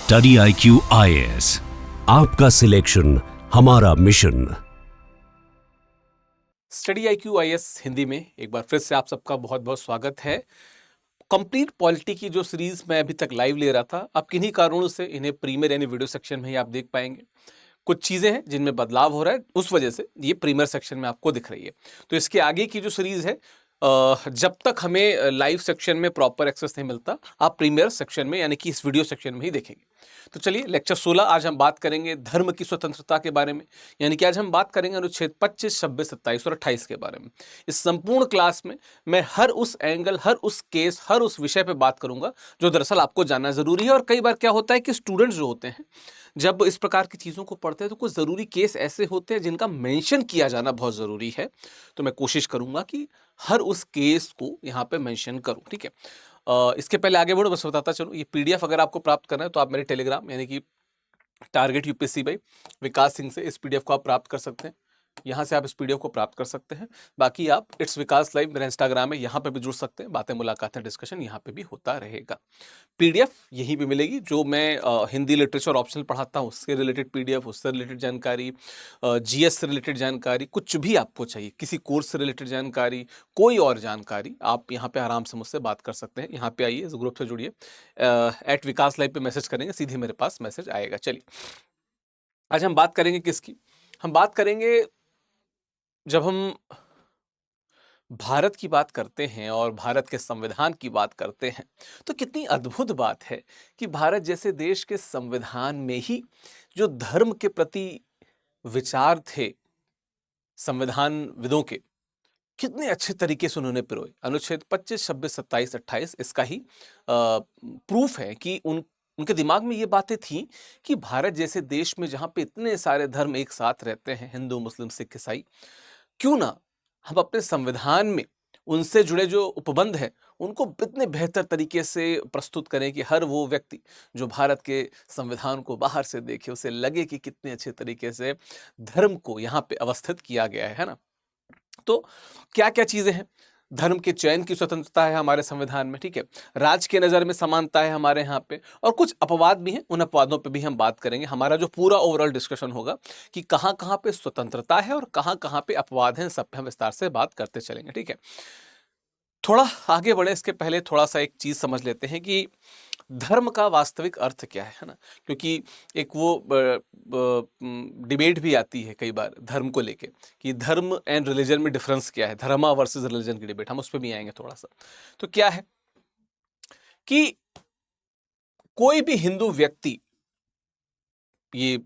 Study IQ IAS, आपका selection हमारा mission. Study IQ IAS Hindi में एक बार फिर से आप सबका बहुत बहुत स्वागत है। कंप्लीट पॉलिटी की जो सीरीज मैं अभी तक लाइव ले रहा था, अब किन्हीं कारणों से इन्हें प्रीमियर यानी वीडियो सेक्शन में ही आप देख पाएंगे। कुछ चीजें हैं जिनमें बदलाव हो रहा है, उस वजह से ये प्रीमियर सेक्शन में आपको दिख रही है। तो इसके आगे की जो सीरीज है, जब तक हमें लाइव सेक्शन में प्रॉपर एक्सेस नहीं मिलता, आप प्रीमियर सेक्शन में यानी कि इस वीडियो सेक्शन में ही देखेंगे। तो चलिए, लेक्चर 16 आज हम बात करेंगे धर्म की स्वतंत्रता के बारे में, यानी कि आज हम बात करेंगे अनुच्छेद 25, 26, 27 और 28 के बारे में। इस संपूर्ण क्लास में मैं हर उस एंगल, हर उस केस, हर उस विषय पे बात करूंगा जो दरअसल आपको जानना जरूरी है। और कई बार क्या होता है कि स्टूडेंट्स जो होते हैं, जब इस प्रकार की चीज़ों को पढ़ते हैं तो कुछ ज़रूरी केस ऐसे होते हैं जिनका मेंशन किया जाना बहुत ज़रूरी है। तो मैं कोशिश करूंगा कि हर उस केस को यहाँ पे मेंशन करूं, ठीक है। इसके पहले आगे बढ़ो, बस बताता चलूं, ये PDF अगर आपको प्राप्त करना है तो आप मेरे टेलीग्राम यानी कि टारगेट UPSC बाई विकास सिंह से इस PDF को आप प्राप्त कर सकते हैं। यहाँ से आप इस PDF को प्राप्त कर सकते हैं। बाकी आप इट्स विकास लाइव मेरा इंस्टाग्राम है, यहाँ पे भी जुड़ सकते हैं। बातें, मुलाकातें, डिस्कशन यहाँ पे भी होता रहेगा। PDF यहीं पे मिलेगी। जो मैं हिंदी लिटरेचर ऑप्शनल पढ़ाता हूँ, उससे रिलेटेड PDF, उससे रिलेटेड जानकारी, GS से रिलेटेड जानकारी, कुछ भी आपको चाहिए, किसी कोर्स से रिलेटेड जानकारी, कोई और जानकारी, आप यहाँ पे आराम से मुझसे बात कर सकते हैं। यहाँ पे आइए, इस ग्रुप से जुड़िए, @विकास लाइव पे मैसेज करेंगे, सीधे मेरे पास मैसेज आएगा। चलिए, आज हम बात करेंगे किसकी? हम बात करेंगे, जब हम भारत की बात करते हैं और भारत के संविधान की बात करते हैं, तो कितनी अद्भुत बात है कि भारत जैसे देश के संविधान में ही जो धर्म के प्रति विचार थे संविधान विदों के, कितने अच्छे तरीके से उन्होंने पिरोए। अनुच्छेद 25, 26, 27, 28 इसका ही प्रूफ है कि उनके दिमाग में ये बातें थी कि भारत जैसे देश में जहाँ पे इतने सारे धर्म एक साथ रहते हैं, हिंदू, मुस्लिम, सिख, ईसाई, क्यों ना हम अपने संविधान में उनसे जुड़े जो उपबंध हैं उनको इतने बेहतर तरीके से प्रस्तुत करें कि हर वो व्यक्ति जो भारत के संविधान को बाहर से देखे, उसे लगे कि कितने अच्छे तरीके से धर्म को यहाँ पे अवस्थित किया गया है ना। तो क्या क्या चीजें हैं? धर्म के चयन की स्वतंत्रता है हमारे संविधान में, ठीक है। राज्य के नजर में समानता है हमारे यहाँ पे, और कुछ अपवाद भी हैं, उन अपवादों पे भी हम बात करेंगे। हमारा जो पूरा ओवरऑल डिस्कशन होगा कि कहाँ कहाँ पे स्वतंत्रता है और कहाँ कहाँ पे अपवाद हैं, सब पे हम विस्तार से बात करते चलेंगे, ठीक है। थोड़ा आगे बढ़े इसके पहले थोड़ा सा एक चीज समझ लेते हैं कि धर्म का वास्तविक अर्थ क्या है ना। क्योंकि एक वो डिबेट भी आती है कई बार धर्म को लेके कि धर्म एंड रिलीजन में डिफरेंस क्या है, धर्मा वर्सेस रिलीजन की डिबेट, हम उस पर भी आएंगे थोड़ा सा। तो क्या है कि कोई भी हिंदू व्यक्ति, ये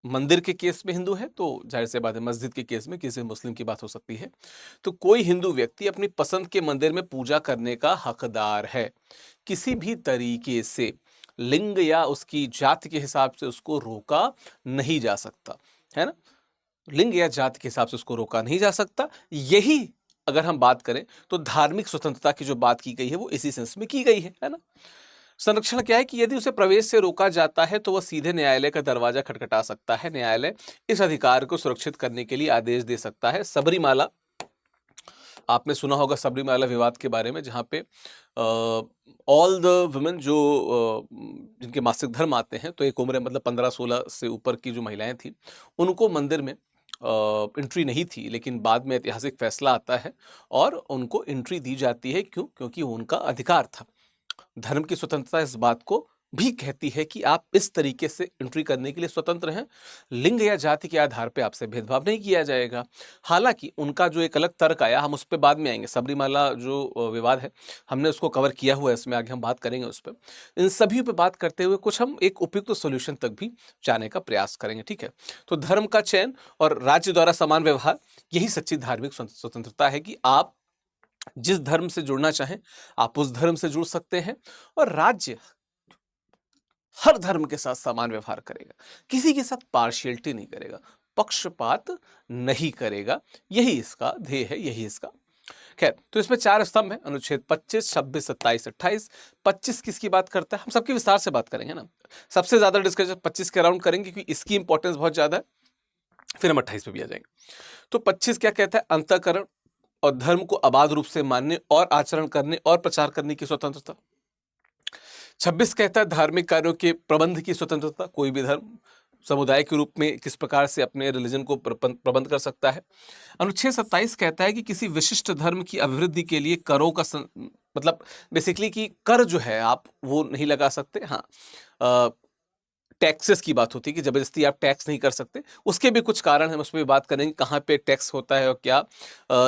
मंदिर के केस में हिंदू है तो जाहिर सी बात है, मस्जिद के केस में किसी मुस्लिम की बात हो सकती है, तो कोई हिंदू व्यक्ति अपनी पसंद के मंदिर में पूजा करने का हकदार है। किसी भी तरीके से लिंग या उसकी जाति के हिसाब से उसको रोका नहीं जा सकता, है ना। लिंग या जाति के हिसाब से उसको रोका नहीं जा सकता। यही अगर हम बात करें तो धार्मिक स्वतंत्रता की जो बात की गई है वो इसी सेंस में की गई है ना। संरक्षण क्या है कि यदि उसे प्रवेश से रोका जाता है तो वह सीधे न्यायालय का दरवाजा खटखटा सकता है। न्यायालय इस अधिकार को सुरक्षित करने के लिए आदेश दे सकता है। सबरीमाला, आपने सुना होगा सबरीमाला विवाद के बारे में, जहाँ पे ऑल द वुमेन जो जिनके मासिक धर्म आते हैं, तो एक उम्र मतलब 15-16 से ऊपर की जो महिलाएं थी, उनको मंदिर में एंट्री नहीं थी, लेकिन बाद में ऐतिहासिक फैसला आता है और उनको एंट्री दी जाती है। क्यों? क्योंकि उनका अधिकार था। धर्म की स्वतंत्रता इस बात को भी कहती है कि आप इस तरीके से एंट्री करने के लिए स्वतंत्र हैं। लिंग या जाति के आधार पे आपसे भेदभाव नहीं किया जाएगा। हालांकि उनका जो एक अलग तर्क आया, हम उस पर बाद में आएंगे। सबरीमाला जो विवाद है, हमने उसको कवर किया हुआ है, इसमें आगे हम बात करेंगे उस पर। इन सभी पे बात करते हुए कुछ हम एक उपयुक्त सोल्यूशन तक भी जाने का प्रयास करेंगे, ठीक है। तो धर्म का चयन और राज्य द्वारा समान व्यवहार, यही सच्ची धार्मिक स्वतंत्रता है कि आप जिस धर्म से जुड़ना चाहें आप उस धर्म से जुड़ सकते हैं, और राज्य हर धर्म के साथ समान व्यवहार करेगा, किसी के साथ पार्शियलिटी नहीं करेगा, पक्षपात नहीं करेगा। यही इसका ध्येय है, यही इसका। खैर, तो इसमें 4 स्तंभ है, अनुच्छेद 25, 26, 27, 28। 25 किसकी बात करता है, हम सबकी विस्तार से बात करेंगे ना। सबसे ज्यादा डिस्कशन 25 के अराउंड करेंगे क्योंकि इसकी इंपॉर्टेंस बहुत ज्यादा है। फिर हम 28 पे भी आ जाएंगे। तो 25 क्या कहता है? अंतःकरण और धर्म को अबाध रूप से मानने और आचरण करने और प्रचार करने की स्वतंत्रता। 26 कहता है धार्मिक कार्यों के प्रबंध की स्वतंत्रता, कोई भी धर्म समुदाय के रूप में किस प्रकार से अपने रिलीजन को प्रबंध कर सकता है। अनुच्छेद 27 कहता है कि किसी विशिष्ट धर्म की अभिवृद्धि के लिए करों का मतलब बेसिकली कि कर जो है आप वो नहीं लगा सकते। हाँ, टैक्सेस की बात होती है कि जबरदस्ती आप टैक्स नहीं कर सकते, उसके भी कुछ कारण हम उसमें भी बात करेंगे कहाँ पे टैक्स होता है और क्या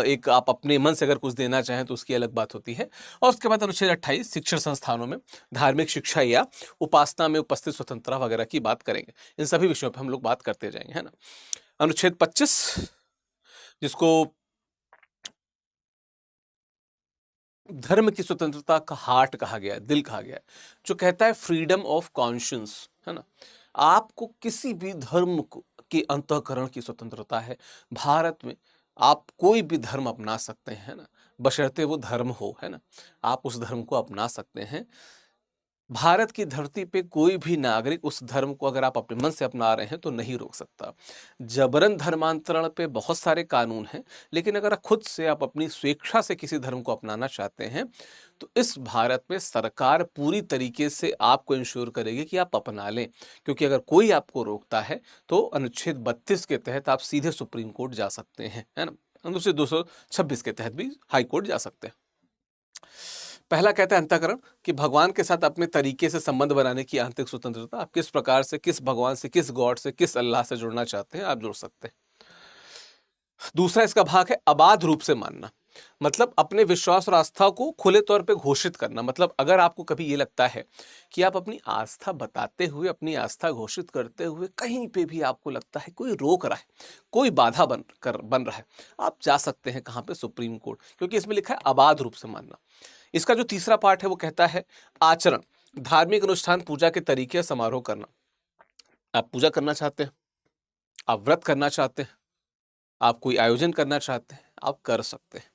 एक आप अपने मन से अगर कुछ देना चाहें तो उसकी अलग बात होती है। और उसके बाद अनुच्छेद 28 शिक्षण संस्थानों में धार्मिक शिक्षा या उपासना में उपस्थित स्वतंत्रता वगैरह की बात करेंगे। इन सभी विषयों पर हम लोग बात करते जाएंगे, है ना। अनुच्छेद 25 जिसको धर्म की स्वतंत्रता का हार्ट कहा गया है, दिल कहा गया है, जो कहता है फ्रीडम ऑफ कॉन्शियंस, है ना। आपको किसी भी धर्म के अंतःकरण की स्वतंत्रता है भारत में। आप कोई भी धर्म अपना सकते हैं, है ना, बशर्ते वो धर्म हो, है ना। आप उस धर्म को अपना सकते हैं। भारत की धरती पे कोई भी नागरिक उस धर्म को अगर आप अपने मन से अपना रहे हैं तो नहीं रोक सकता। जबरन धर्मांतरण पे बहुत सारे कानून हैं, लेकिन अगर खुद से आप अपनी स्वेच्छा से किसी धर्म को अपनाना चाहते हैं तो इस भारत में सरकार पूरी तरीके से आपको इंश्योर करेगी कि आप अपना लें। क्योंकि अगर कोई आपको रोकता है तो अनुच्छेद 32 के तहत आप सीधे सुप्रीम कोर्ट जा सकते हैं, है ना। अनुच्छेद 226 के तहत भी हाई कोर्ट जा सकते हैं। पहला कहता है अंतःकरण, कि भगवान के साथ अपने तरीके से संबंध बनाने की आंतरिक स्वतंत्रता। आप किस प्रकार से, किस भगवान से, किस गॉड से, किस अल्लाह से जुड़ना चाहते हैं आप जुड़ सकते हैं। दूसरा इसका भाग है अबाध रूप से मानना, मतलब अपने विश्वास और आस्था को खुले तौर पे घोषित करना। मतलब अगर आपको कभी ये लगता है कि आप अपनी आस्था बताते हुए, अपनी आस्था घोषित करते हुए कहीं पे भी आपको लगता है कोई रोक रहा है, कोई बाधा बन रहा है, आप जा सकते हैं कहाँ पे, सुप्रीम कोर्ट, क्योंकि इसमें लिखा है अबाध रूप से मानना। इसका जो तीसरा पार्ट है वो कहता है आचरण, धार्मिक अनुष्ठान, पूजा के तरीके, समारोह करना। आप पूजा करना चाहते हैं, आप व्रत करना चाहते हैं, आप कोई आयोजन करना चाहते हैं, आप कर सकते हैं,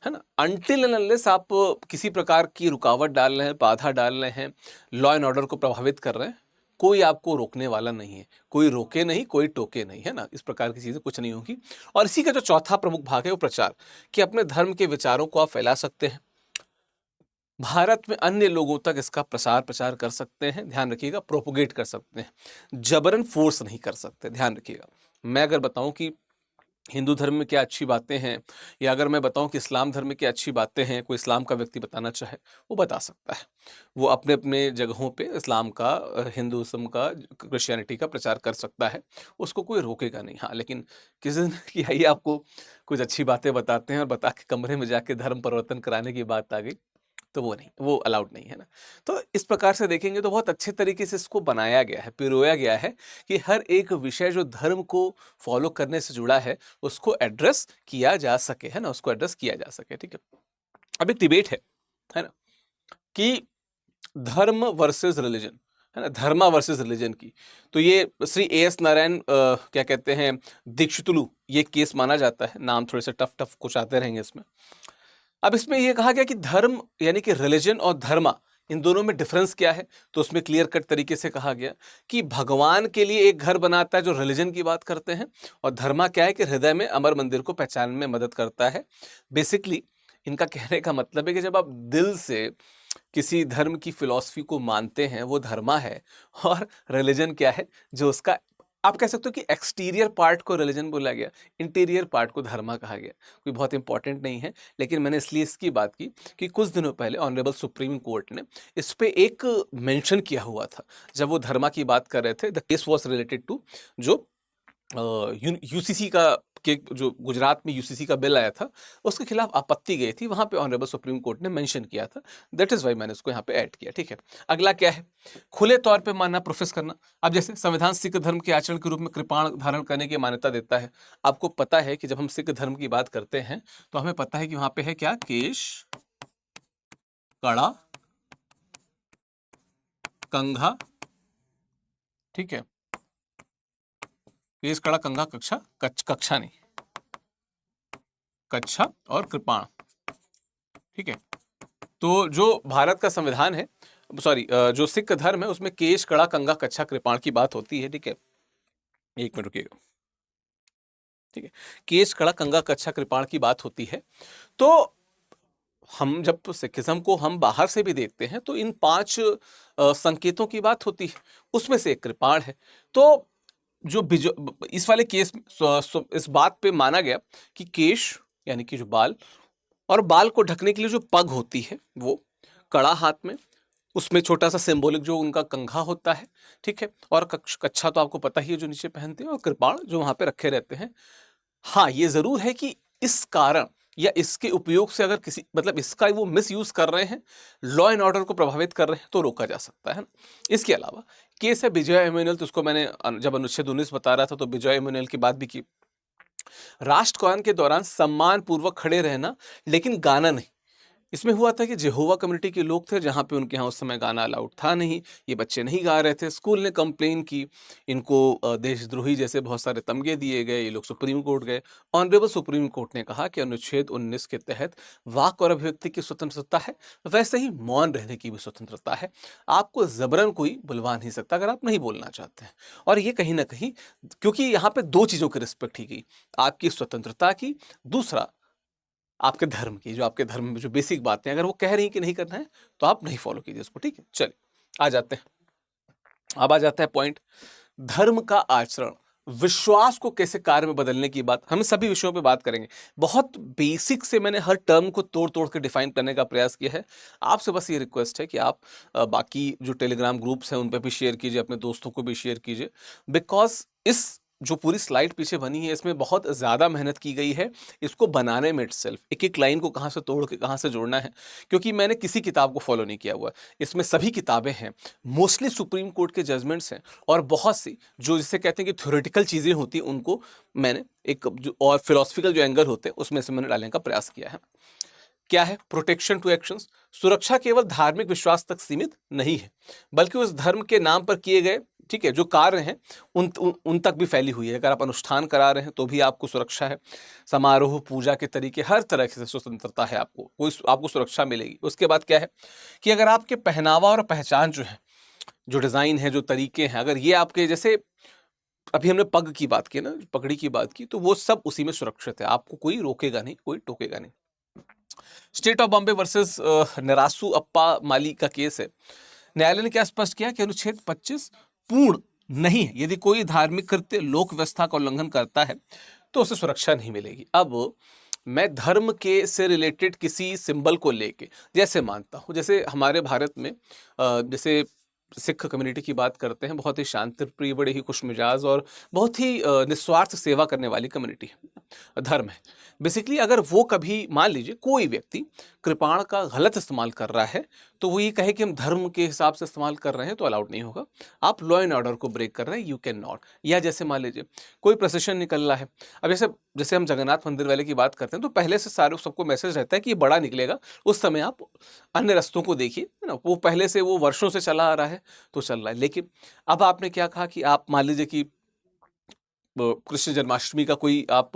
है ना। अनटिल एंड अनलेस आप किसी प्रकार की रुकावट डाल रहे हैं, बाधा डाल रहे हैं, लॉ एंड ऑर्डर को प्रभावित कर रहे हैं, कोई आपको रोकने वाला नहीं है। कोई रोके नहीं, कोई टोके नहीं, है ना। इस प्रकार की चीजें कुछ नहीं होगी। और इसी का जो चौथा प्रमुख भाग है वो प्रचार, कि अपने धर्म के विचारों को आप फैला सकते हैं, भारत में अन्य लोगों तक इसका प्रसार प्रचार कर सकते हैं, ध्यान रखिएगा, प्रोपोगेट कर सकते हैं, जबरन फोर्स नहीं कर सकते, ध्यान रखिएगा। मैं अगर बताऊं कि हिंदू धर्म में क्या अच्छी बातें हैं, या अगर मैं बताऊं कि इस्लाम धर्म में क्या अच्छी बातें हैं, कोई इस्लाम का व्यक्ति बताना चाहे वो बता सकता है। वो अपने अपने जगहों पे इस्लाम का, हिंदुइज्म का, क्रिश्चियनिटी का प्रचार कर सकता है, उसको कोई रोकेगा नहीं। हाँ, लेकिन किसी दिन कि आइए आपको कुछ अच्छी बातें बताते हैं और बता के कमरे में जाके धर्म परिवर्तन कराने की बात आ गई, तो वो नहीं, वो अलाउड नहीं है ना। तो इस प्रकार से देखेंगे तो बहुत अच्छे तरीके से इसको बनाया गया है, पिरोया गया है, कि हर एक विषय जो धर्म को फॉलो करने से जुड़ा है उसको एड्रेस किया जा सके, है ना, उसको एड्रेस किया जा सके। ठीक है, अब एक डिबेट है ना, कि धर्म वर्सेस रिलीजन, है ना, धर्मा वर्सेस रिलीजन की। तो ये श्री एएस नारायण क्या कहते हैं, दीक्षितुलु, ये केस माना जाता है। नाम थोड़े से टफ टफ कुछ आते रहेंगे इसमें। अब इसमें यह कहा गया कि धर्म यानी कि रिलीजन और धर्मा, इन दोनों में डिफरेंस क्या है। तो उसमें क्लियर कट तरीके से कहा गया कि भगवान के लिए एक घर बनाता है जो रिलीजन की बात करते हैं, और धर्मा क्या है कि हृदय में अमर मंदिर को पहचानने में मदद करता है। बेसिकली इनका कहने का मतलब है कि जब आप दिल से किसी धर्म की फिलॉसफी को मानते हैं वो धर्मा है, और रिलीजन क्या है, जो उसका, आप कह सकते हो कि एक्सटीरियर पार्ट को रिलीजन बोला गया, इंटीरियर पार्ट को धर्मा कहा गया। कोई बहुत इंपॉर्टेंट नहीं है, लेकिन मैंने इसलिए इसकी बात की कि कुछ दिनों पहले ऑनरेबल सुप्रीम कोर्ट ने इस पे एक मेंशन किया हुआ था। जब वो धर्मा की बात कर रहे थे, the case was related to जो यूसीसी का, के जो गुजरात में यूसीसी का बिल आया था उसके खिलाफ आपत्ति गई थी, वहां पे ऑनरेबल सुप्रीम कोर्ट ने मेंशन किया था। दैट इज वाई मैंने उसको यहाँ पे ऐड किया। ठीक है, अगला क्या है, खुले तौर पे मानना, प्रोफेस करना। अब जैसे संविधान सिख धर्म के आचरण के रूप में कृपाण धारण करने की मान्यता देता है। आपको पता है कि जब हम सिख धर्म की बात करते हैं तो हमें पता है कि वहां पे है क्या, केश, कड़ा, कंघा, ठीक है, केश, कड़ा, कंघा, कक्षा, कक्षा नहीं, कच्छा और कृपाण। ठीक है, तो जो भारत का संविधान है, सॉरी, जो सिख धर्म है उसमें केश, कड़ा, कंघा, कच्छा, कृपाण की बात होती है। ठीक है, एक मिनट रुकिएगा। ठीक है, केश, कड़ा, कंघा, कच्छा, कृपाण की बात होती है। तो हम जब सिखिज्म को हम बाहर से भी देखते हैं तो इन 5 संकेतों की बात होती है, उसमें से एक कृपाण है। तो जो इस वाले केस में इस बात पे माना गया कि केश यानी कि जो बाल, और बाल को ढकने के लिए जो पग होती है वो, कड़ा हाथ में, उसमें छोटा सा सिंबॉलिक जो उनका कंघा होता है, ठीक है, और कच्छा तो आपको पता ही है जो नीचे पहनते हैं, और कृपाण जो वहां पे रखे रहते हैं। हाँ, ये जरूर है कि इस कारण या इसके उपयोग से अगर किसी मतलब इसका वो मिस यूज कर रहे हैं, लॉ एंड ऑर्डर को प्रभावित कर रहे हैं, तो रोका जा सकता है ना। इसके अलावा केस है विजय इमैनुअल, तो उसको मैंने जब अनुच्छेद 19 बता रहा था तो विजय इमैनुअल की बात भी की। राष्ट्रगान के दौरान सम्मान पूर्वक खड़े रहना, लेकिन गाना नहीं। इसमें हुआ था कि जेहोवा कम्युनिटी के लोग थे जहाँ पे उनके यहाँ उस समय गाना अलाउड था नहीं, ये बच्चे नहीं गा रहे थे। स्कूल ने कंप्लेन की, इनको देशद्रोही जैसे बहुत सारे तमगे दिए गए, ये लोग सुप्रीम कोर्ट गए। ऑनरेबल सुप्रीम कोर्ट ने कहा कि अनुच्छेद 19 के तहत वाक और अभिव्यक्ति की स्वतंत्रता है, वैसे ही मौन रहने की भी स्वतंत्रता है। आपको जबरन कोई बुलवा नहीं सकता अगर आप नहीं बोलना चाहते हैं। और ये कहीं ना कहीं, क्योंकि यहाँ पे 2 चीजों की रिस्पेक्ट की गई, आपकी स्वतंत्रता की, दूसरा आपके धर्म की। जो आपके धर्म में जो बेसिक बातें अगर वो कह रही हैं कि नहीं करना है, तो आप नहीं फॉलो कीजिए उसको, ठीक है। चलिए आ जाते हैं, अब आ जाता है पॉइंट, धर्म का आचरण विश्वास को कैसे कार्य में बदलने की बात। हम सभी विषयों पे बात करेंगे, बहुत बेसिक से मैंने हर टर्म को तोड़ तोड़ के डिफाइन करने का प्रयास किया है। आपसे बस ये रिक्वेस्ट है कि आप बाकी जो टेलीग्राम ग्रुप्स हैं उन पे भी शेयर कीजिए, अपने दोस्तों को भी शेयर कीजिए, बिकॉज इस जो पूरी स्लाइड पीछे बनी है इसमें बहुत ज्यादा मेहनत की गई है इसको बनाने में इटसेल्फ, एक एक लाइन को कहाँ से तोड़ के कहाँ से जोड़ना है, क्योंकि मैंने किसी किताब को फॉलो नहीं किया हुआ। इसमें सभी किताबें हैं, मोस्टली सुप्रीम कोर्ट के जजमेंट्स हैं, और बहुत सी जो जिसे कहते हैं कि थ्योरेटिकल चीजें होती हैं उनको मैंने एक जो और फिलोसफिकल जो एंगल होते हैं उसमें से मैंने डालने का प्रयास किया है। क्या है प्रोटेक्शन टू एक्शंस, सुरक्षा केवल धार्मिक विश्वास तक सीमित नहीं है, बल्कि उस धर्म के नाम पर किए गए, ठीक है, जो कार्य हैं उन तक भी फैली हुई है। अगर आप अनुष्ठान करा रहे हैं तो भी आपको सुरक्षा है। समारोह, पूजा के तरीके, हर तरह से स्वतंत्रता है, आपको सुरक्षा मिलेगी। उसके बाद क्या है कि अगर आपके पहनावा और पहचान जो है, जो डिजाइन है, जो तरीके हैं, अगर ये आपके जैसे अभी हमने पग की बात की ना, पगड़ी की बात की, तो वो सब उसी में सुरक्षित है, आपको कोई रोकेगा नहीं, कोई टोकेगा नहीं। State of Bombay versus Narasu Appa Mali का केस है। न्यायालय ने क्या स्पष्ट किया कि अनुच्छेद 25 पूर्ण नहीं है, यदि कोई धार्मिक कृत्य लोक व्यवस्था का उल्लंघन करता है तो उसे सुरक्षा नहीं मिलेगी। अब मैं धर्म के से रिलेटेड किसी सिंबल को लेके जैसे मानता हूं, जैसे हमारे भारत में जैसे सिख कम्युनिटी की बात करते हैं, बहुत ही शांति प्रिय, बड़े ही खुशमिजाज और बहुत ही निस्वार्थ सेवा करने वाली कम्युनिटी है, धर्म है। बेसिकली अगर वो कभी मान लीजिए कोई व्यक्ति कृपाण का गलत इस्तेमाल कर रहा है, तो वो ये कहे कि हम धर्म के हिसाब से इस्तेमाल कर रहे हैं तो अलाउड नहीं होगा। आप लॉ एंड ऑर्डर को ब्रेक कर रहे हैं, यू कैन नॉट। या जैसे मान लीजिए कोई प्रोसेशन निकल रहा है, अब जैसे जैसे हम जगन्नाथ मंदिर वाले की बात करते हैं तो पहले से सारे सबको मैसेज रहता है कि ये बड़ा निकलेगा, उस समय आप अन्य रास्तों को देखिए, है ना। वो पहले से वो वर्षों से चला आ रहा है तो चल रहा है। लेकिन अब आपने क्या कहा कि आप मान लीजिए कि कृष्ण जन्माष्टमी का कोई आप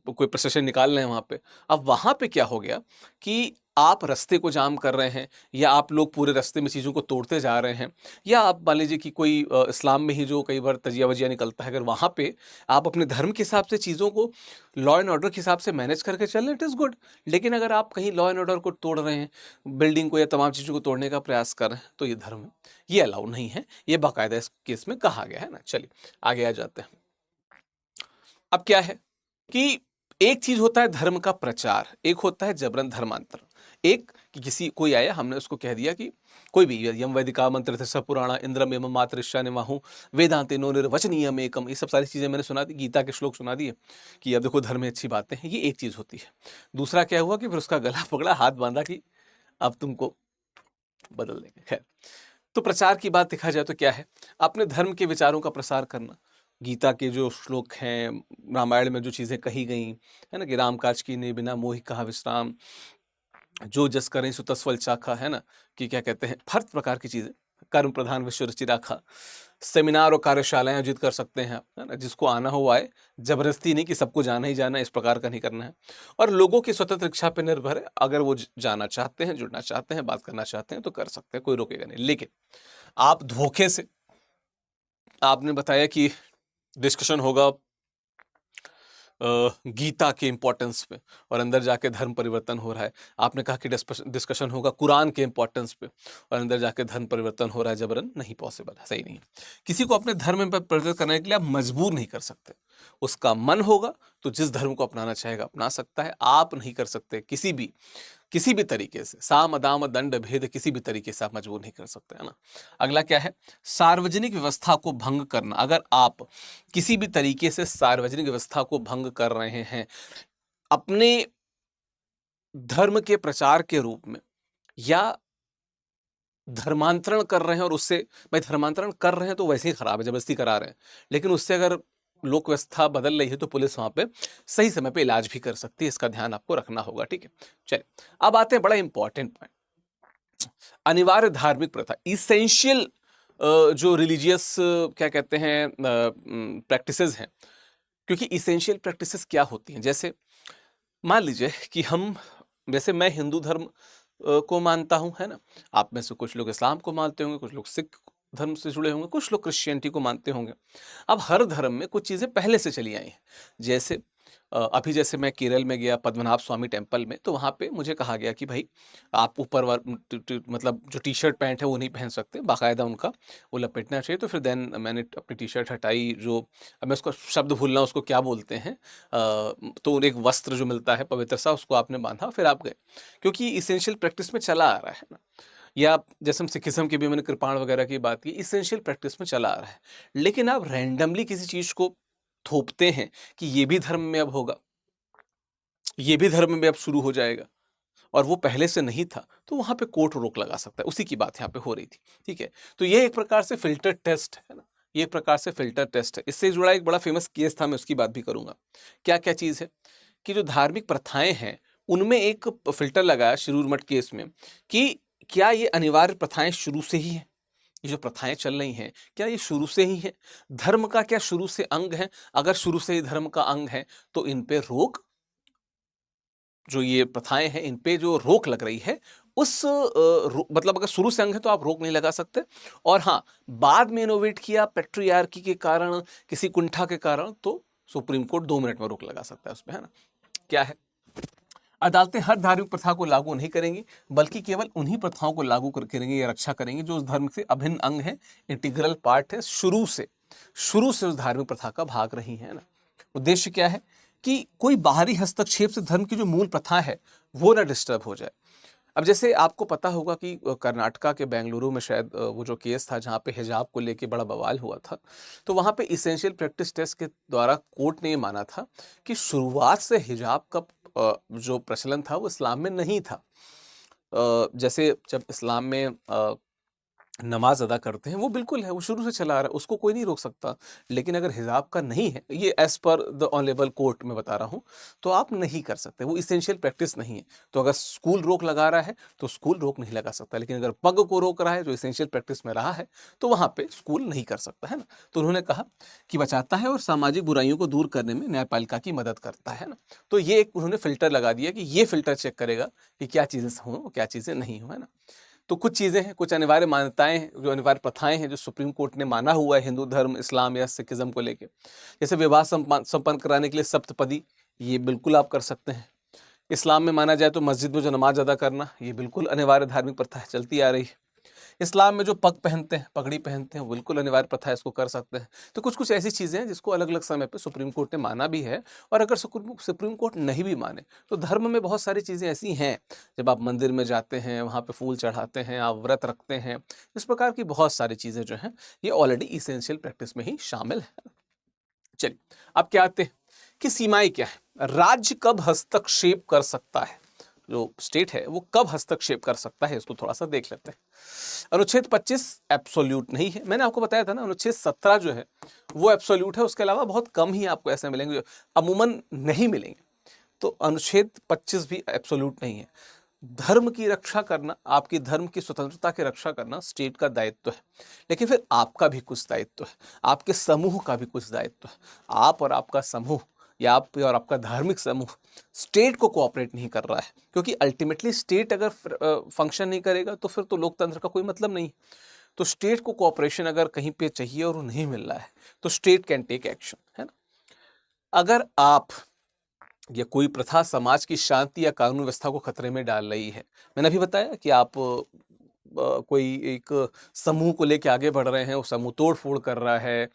कोई प्रोसेशन निकाल रहे हैं वहां पे। अब वहां पे क्या हो गया कि आप रास्ते को जाम कर रहे हैं, या आप लोग पूरे रास्ते में चीज़ों को तोड़ते जा रहे हैं, या आप मान लीजिए कि कोई इस्लाम में ही जो कई बार तजिया वजिया निकलता है, अगर वहां पे आप अपने धर्म के हिसाब से चीज़ों को लॉ एंड ऑर्डर के हिसाब से मैनेज करके चल रहे हैं, इट इज़ गुड। लेकिन अगर आप कहीं लॉ एंड ऑर्डर को तोड़ रहे हैं, बिल्डिंग को या तमाम चीज़ों को तोड़ने का प्रयास कर रहे हैं, तो ये धर्म है, ये अलाउ नहीं है, ये बाकायदा इस केस में कहा गया है ना। चलिए आगे आ जाते हैं। अब क्या है कि एक चीज होता है धर्म का प्रचार, एक होता है जबरन धर्मांतरण। एक कि किसी कोई आया, हमने उसको कह दिया कि कोई भी यम वैदिका मंत्र थे पुराणा इंद्रम एवं मातृश्या ने माहू वेदांते नो निर्वचनीयम एकम, ये सब सारी चीजें मैंने सुना दी, गीता के श्लोक सुना दिए कि अब देखो धर्म में अच्छी बातें हैं, ये एक चीज होती है। दूसरा क्या हुआ कि फिर उसका गला पकड़ा, हाथ बांधा कि अब तुमको बदल देंगे। खैर, तो प्रचार की बात देखा जाए तो क्या है, अपने धर्म के विचारों का प्रसार करना। गीता के जो श्लोक हैं, रामायण में जो चीजें कही गई है ना, कि राम काज कीन्हे बिना मोहि कहा विश्राम, जो जस करें सो तस फल चाखा, है ना, कि क्या कहते हैं, हर प्रकार की चीजें, कर्म प्रधान विश्व रुचि राखा। सेमिनार और कार्यशालाएं आयोजित कर सकते हैं आप, है ना, जिसको आना हो आए, जबरदस्ती नहीं कि सबको जाना ही जाना है, इस प्रकार का नहीं करना है। और लोगों की स्वतंत्र इच्छा पर निर्भर है, अगर वो जाना चाहते हैं, जुड़ना चाहते हैं, बात करना चाहते हैं तो कर सकते हैं, कोई रोकेगा नहीं। लेकिन आप धोखे से, आपने बताया कि डिस्कशन होगा गीता के इम्पोर्टेंस पे, और अंदर जाके धर्म परिवर्तन हो रहा है। आपने कहा कि डिस्कशन होगा कुरान के इम्पोर्टेंस पे, और अंदर जाके धर्म परिवर्तन हो रहा है जबरन, नहीं पॉसिबल है, सही नहीं है। किसी को अपने धर्म में परिवर्तित करने के लिए आप मजबूर नहीं कर सकते। उसका मन होगा तो जिस धर्म को अपनाना चाहेगा अपना सकता है, आप नहीं कर सकते किसी भी तरीके से, साम दाम दंड भेद किसी भी तरीके से आप मजबूर नहीं कर सकते, है ना। अगला क्या है, सार्वजनिक व्यवस्था को भंग करना। अगर आप किसी भी तरीके से सार्वजनिक व्यवस्था को भंग कर रहे हैं अपने धर्म के प्रचार के रूप में, या धर्मांतरण कर रहे हैं, और उससे, भाई धर्मांतरण कर रहे हैं तो वैसे ही खराब है, जबरदस्ती करा रहे हैं, लेकिन उससे अगर लोक व्यवस्था बदल रही है तो पुलिस वहां पे सही समय पे इलाज भी कर सकती है। इसका ध्यान आपको रखना होगा, ठीक है। चलिए अब आते हैं बड़ा इंपॉर्टेंट पॉइंट, अनिवार्य धार्मिक प्रथा, इसेंशियल जो रिलीजियस क्या कहते हैं प्रैक्टिसेस हैं। क्योंकि इसेंशियल प्रैक्टिसेस क्या होती हैं, जैसे मान लीजिए कि जैसे मैं हिंदू धर्म को मानता हूं, है ना। आप में से कुछ लोग इस्लाम को मानते होंगे, कुछ लोग सिख धर्म से जुड़े होंगे, कुछ लोग क्रिश्चियनिटी को मानते होंगे। अब हर धर्म में कुछ चीज़ें पहले से चली आई हैं। जैसे अभी जैसे मैं केरल में गया पद्मनाभ स्वामी टेम्पल में, तो वहाँ पे मुझे कहा गया कि भाई आप मतलब जो टी शर्ट पैंट है वो नहीं पहन सकते, बाकायदा उनका वो लपेटना चाहिए। तो फिर देन मैंने अपनी टी शर्ट हटाई, जो अब मैं उसको शब्द भूलना, उसको क्या बोलते हैं, तो एक वस्त्र जो मिलता है पवित्र सा, उसको आपने बांधा, फिर आप गए, क्योंकि इसेंशियल प्रैक्टिस में चला आ रहा है ना। या जैसे हम सिखिज्म की भी मैंने कृपाण वगैरह की बात की, इसेंशियल प्रैक्टिस में चला आ रहा है। लेकिन आप रैंडमली किसी चीज को थोपते हैं कि ये भी धर्म में अब होगा, ये भी धर्म में अब शुरू हो जाएगा, और वो पहले से नहीं था, तो वहां पे कोर्ट रोक लगा सकता है। उसी की बात यहाँ पे हो रही थी, ठीक है। तो ये एक प्रकार से फिल्टर टेस्ट है ना, ये एक प्रकार से फिल्टर टेस्ट है। इससे जुड़ा एक बड़ा फेमस केस था, मैं उसकी बात भी करूंगा। क्या क्या चीज है कि जो धार्मिक प्रथाएं हैं उनमें एक फिल्टर लगाया शिरूर मठ केस में, कि क्या ये अनिवार्य प्रथाएं शुरू से ही हैं, ये जो प्रथाएं चल रही हैं क्या ये शुरू से ही है, धर्म का क्या शुरू से अंग है। अगर शुरू से ही धर्म का अंग है तो इन पे रोक, जो ये प्रथाएं हैं इन पे जो रोक लग रही है, मतलब अगर शुरू से अंग है तो आप रोक नहीं लगा सकते। और हाँ, बाद में इनोवेट किया पेट्रियार्की के कारण, किसी कुंठा के कारण, तो सुप्रीम कोर्ट 2 मिनट में रोक लगा सकता है उसमें, है ना। क्या है, अदालतें हर धार्मिक प्रथा को लागू नहीं करेंगी, बल्कि केवल उन्हीं प्रथाओं को लागू करेंगे या रक्षा करेंगे जो उस धर्म से अभिन्न अंग है, इंटीग्रल पार्ट है, शुरू से उस धार्मिक प्रथा का भाग रही है ना। उद्देश्य क्या है कि कोई बाहरी हस्तक्षेप से धर्म की जो मूल प्रथा है वो ना डिस्टर्ब हो जाए। अब जैसे आपको पता होगा कि कर्नाटका के बेंगलुरु में शायद वो जो केस था जहाँ पे हिजाब को लेके बड़ा बवाल हुआ था, तो वहाँ पे इसेंशियल प्रैक्टिस टेस्ट के द्वारा कोर्ट ने ये माना था कि शुरुआत से हिजाब का जो प्रचलन था वो इस्लाम में नहीं था। जैसे जब इस्लाम में नमाज अदा करते हैं वो बिल्कुल है, वो शुरू से चला आ रहा है, उसको कोई नहीं रोक सकता। लेकिन अगर हिजाब का नहीं है, ये as per the honourable court में बता रहा हूँ, तो आप नहीं कर सकते, वो इसेंशियल प्रैक्टिस नहीं है। तो अगर स्कूल रोक लगा रहा है तो स्कूल रोक नहीं लगा सकता, लेकिन अगर पग को रोक रहा है जो इसेंशियल प्रैक्टिस में रहा है, तो वहाँ पे स्कूल नहीं कर सकता, है ना। तो उन्होंने कहा कि बचाता है और सामाजिक बुराइयों को दूर करने में न्यायपालिका की मदद करता है ना। तो ये एक उन्होंने फिल्टर लगा दिया कि ये फिल्टर चेक करेगा कि क्या चीज़ें हों क्या चीज़ें नहीं हो, है ना। तो कुछ चीज़ें हैं, कुछ अनिवार्य मान्यताएं हैं, जो अनिवार्य प्रथाएं हैं जो सुप्रीम कोर्ट ने माना हुआ है हिंदू धर्म, इस्लाम या सिखिज्म को लेके। जैसे विवाह संपन्न कराने के लिए सप्तपदी, ये बिल्कुल आप कर सकते हैं। इस्लाम में माना जाए तो मस्जिद में जो नमाज अदा करना, ये बिल्कुल अनिवार्य धार्मिक प्रथा है, चलती आ रही है। इस्लाम में जो पग पहनते हैं, पगड़ी पहनते हैं, वो बिल्कुल अनिवार्य प्रथा है, इसको कर सकते हैं। तो कुछ कुछ ऐसी चीज़ें हैं जिसको अलग अलग समय पे सुप्रीम कोर्ट ने माना भी है। और अगर सुप्रीम कोर्ट नहीं भी माने तो धर्म में बहुत सारी चीज़ें ऐसी हैं, जब आप मंदिर में जाते हैं, वहाँ पे फूल चढ़ाते हैं, आप व्रत रखते हैं, इस प्रकार की बहुत सारी चीज़ें जो हैं ये ऑलरेडी इसेंशियल प्रैक्टिस में ही शामिल है। चलिए अब क्या आते हैं कि सीमाएं क्या है, राज्य कब हस्तक्षेप कर सकता है, जो स्टेट है वो कब हस्तक्षेप कर सकता है, इसको थोड़ा सा देख लेते हैं। अनुच्छेद 25 एब्सोल्यूट नहीं है, मैंने आपको बताया था ना। अनुच्छेद 17 जो है वो एब्सोल्यूट है, उसके अलावा बहुत कम ही आपको ऐसे मिलेंगे, अमूमन नहीं मिलेंगे। तो अनुच्छेद 25 भी एब्सोल्यूट नहीं है। धर्म की रक्षा करना, आपकी धर्म की स्वतंत्रता की रक्षा करना स्टेट का दायित्व है, लेकिन फिर आपका भी कुछ दायित्व है, आपके समूह का भी कुछ दायित्व है। आप और आपका समूह, या आप और आपका धार्मिक समूह स्टेट को कोऑपरेट नहीं कर रहा है, क्योंकि अल्टीमेटली स्टेट अगर फंक्शन नहीं करेगा तो फिर तो लोकतंत्र का कोई मतलब नहीं। तो स्टेट को कोऑपरेशन अगर कहीं पे चाहिए और वो नहीं मिल रहा है तो स्टेट कैन टेक एक्शन, है ना। अगर आप या कोई प्रथा समाज की शांति या कानून व्यवस्था को खतरे में डाल रही है, मैंने अभी बताया कि आप कोई एक समूह को लेके आगे बढ़ रहे हैं, वो समूह तोड़-फोड़ कर रहा है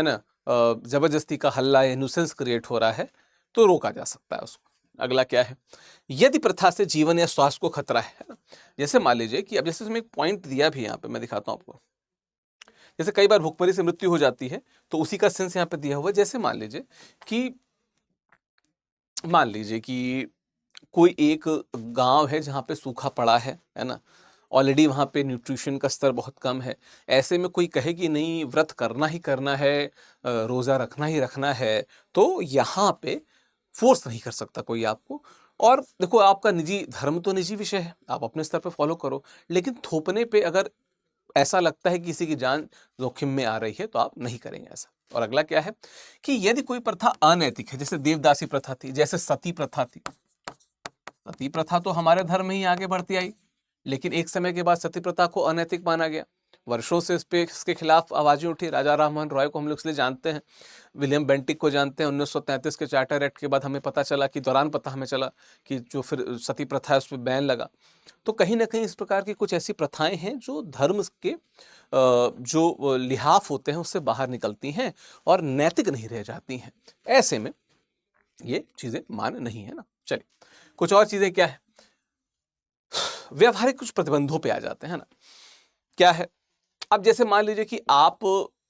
ना? ज़बरदस्ती का हल्ला या न्यूसेंस क्रिएट हो रहा है, तो रोका जा सकता है उसको। अगला क्या है? यदि प्रथा से जीवन या स्वास्थ्य को खतरा है ना? जैसे मान लीजिए कि अब जैसे इसमें एक पॉइंट दिया भी है यहाँ पे, मैं दिखाता हूँ आपको। जैसे कई बार भुखमरी से मृत्यु हो जाती है, तो उसी का सेंस यहाँ पे दिया हुआ है। जैसे मान लीजिए कि कोई एक गांव है जहाँ पे सूखा पड़ा है ना? ऑलरेडी वहाँ पे न्यूट्रिशन का स्तर बहुत कम है। ऐसे में कोई कहे कि नहीं व्रत करना ही करना है, रोज़ा रखना ही रखना है, तो यहाँ पे फ़ोर्स नहीं कर सकता कोई आपको। और देखो आपका निजी धर्म तो निजी विषय है, आप अपने स्तर पे फ़ॉलो करो। लेकिन थोपने पे अगर ऐसा लगता है कि किसी की जान जोखिम में आ रही है, तो आप नहीं करेंगे ऐसा। और अगला क्या है कि यदि कोई प्रथा अनैतिक है, जैसे देवदासी प्रथा थी, जैसे सती प्रथा थी। सती प्रथा तो हमारे धर्म में ही आगे बढ़ती आई, लेकिन एक समय के बाद सती प्रथा को अनैतिक माना गया। वर्षों से इसके खिलाफ आवाजें उठी। राजा राममोहन रॉय को हम लोग इसलिए जानते हैं, विलियम बेंटिक को जानते हैं। 1933 के चार्टर एक्ट के बाद हमें पता चला कि दौरान पता हमें चला कि जो फिर सती प्रथा है उस पर बैन लगा। तो कहीं ना कहीं इस प्रकार की कुछ ऐसी प्रथाएं हैं जो धर्म के जो लिहाफ होते हैं उससे बाहर निकलती हैं और नैतिक नहीं रह जाती हैं। ऐसे में ये चीजें मान नहीं है ना। चलिए कुछ और चीजें क्या है, व्यवहारिक कुछ प्रतिबंधों पे आ जाते हैं ना। क्या है, अब जैसे मान लीजिए कि आप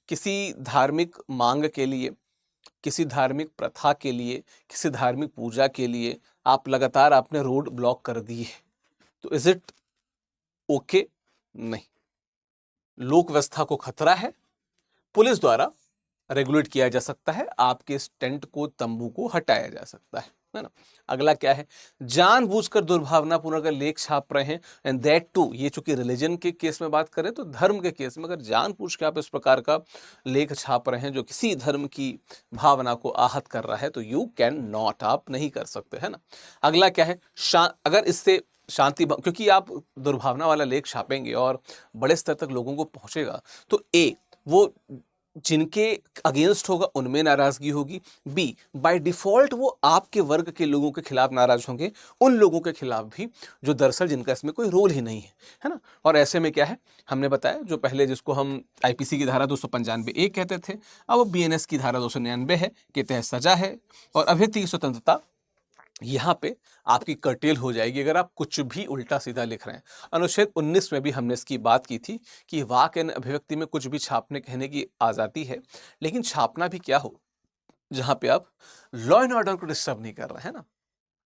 किसी धार्मिक मांग के लिए, किसी धार्मिक प्रथा के लिए, किसी धार्मिक पूजा के लिए आप लगातार आपने रोड ब्लॉक कर दी है, तो इज इट ओके? नहीं। लोक व्यवस्था को खतरा है, पुलिस द्वारा रेगुलेट किया जा सकता है, आपके इस टेंट को, तंबू को हटाया जा सकता है ना। अगला क्या है, जानबूझकर दुर्भावनापूर्ण अगर लेख छाप रहे हैं, एंड दैट टू, ये चूंकि रिलीजन के केस में बात करें, तो धर्म के केस में अगर जानबूझ के आप इस प्रकार का लेख छाप रहे हैं जो किसी धर्म की भावना को आहत कर रहा है, तो यू कैन नॉट, आप नहीं कर सकते, है ना। अगला क्या है, अगर इससे शांति क्योंकि आप दुर्भावना वाला लेख छापेंगे और बड़े स्तर तक लोगों को पहुंचेगा, तो वो जिनके अगेंस्ट होगा उनमें नाराजगी होगी, बी बाय डिफॉल्ट वो आपके वर्ग के लोगों के खिलाफ नाराज होंगे, उन लोगों के खिलाफ भी जो दरअसल जिनका इसमें कोई रोल ही नहीं है ना। और ऐसे में क्या है, हमने बताया जो पहले जिसको हम आईपीसी की धारा 295 ए कहते थे, अब बीएनएस की धारा 299 है के तहत सजा है और अभिव्यक्ति की स्वतंत्रता यहाँ पे आपकी कर्टेल हो जाएगी अगर आप कुछ भी उल्टा सीधा लिख रहे हैं। अनुच्छेद 19 में भी हमने इसकी बात की थी कि वाक एवं अभिव्यक्ति में कुछ भी छापने कहने की आज़ादी है, लेकिन छापना भी क्या हो जहाँ पे आप लॉ एंड ऑर्डर को डिस्टर्ब नहीं कर रहे हैं ना।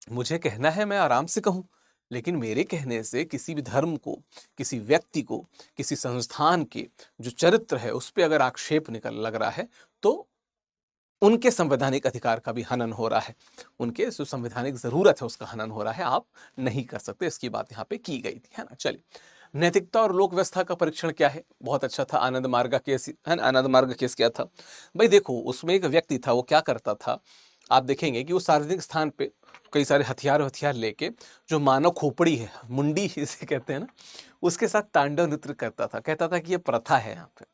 मुझे कहना है मैं आराम से कहूँ, लेकिन मेरे कहने से किसी भी धर्म को, किसी व्यक्ति को, किसी संस्थान के जो चरित्र है उस पर अगर आक्षेप निकल लग रहा है, तो उनके संवैधानिक अधिकार का भी हनन हो रहा है, उनके जो संवैधानिक जरूरत है उसका हनन हो रहा है, आप नहीं कर सकते। इसकी बात यहाँ पे की गई थी, है ना। चलिए, नैतिकता और लोक व्यवस्था का परीक्षण क्या है, बहुत अच्छा था। आनंद मार्ग का केस है ना, आनंद मार्ग केस क्या था भाई, देखो उसमें एक व्यक्ति था, वो क्या करता था, आप देखेंगे कि वो सार्वजनिक स्थान पे कई सारे हथियार लेके, जो मानव खोपड़ी है, मुंडी इसे कहते हैं ना, उसके साथ तांडव नृत्य करता था। कहता था कि ये प्रथा है यहाँ पे।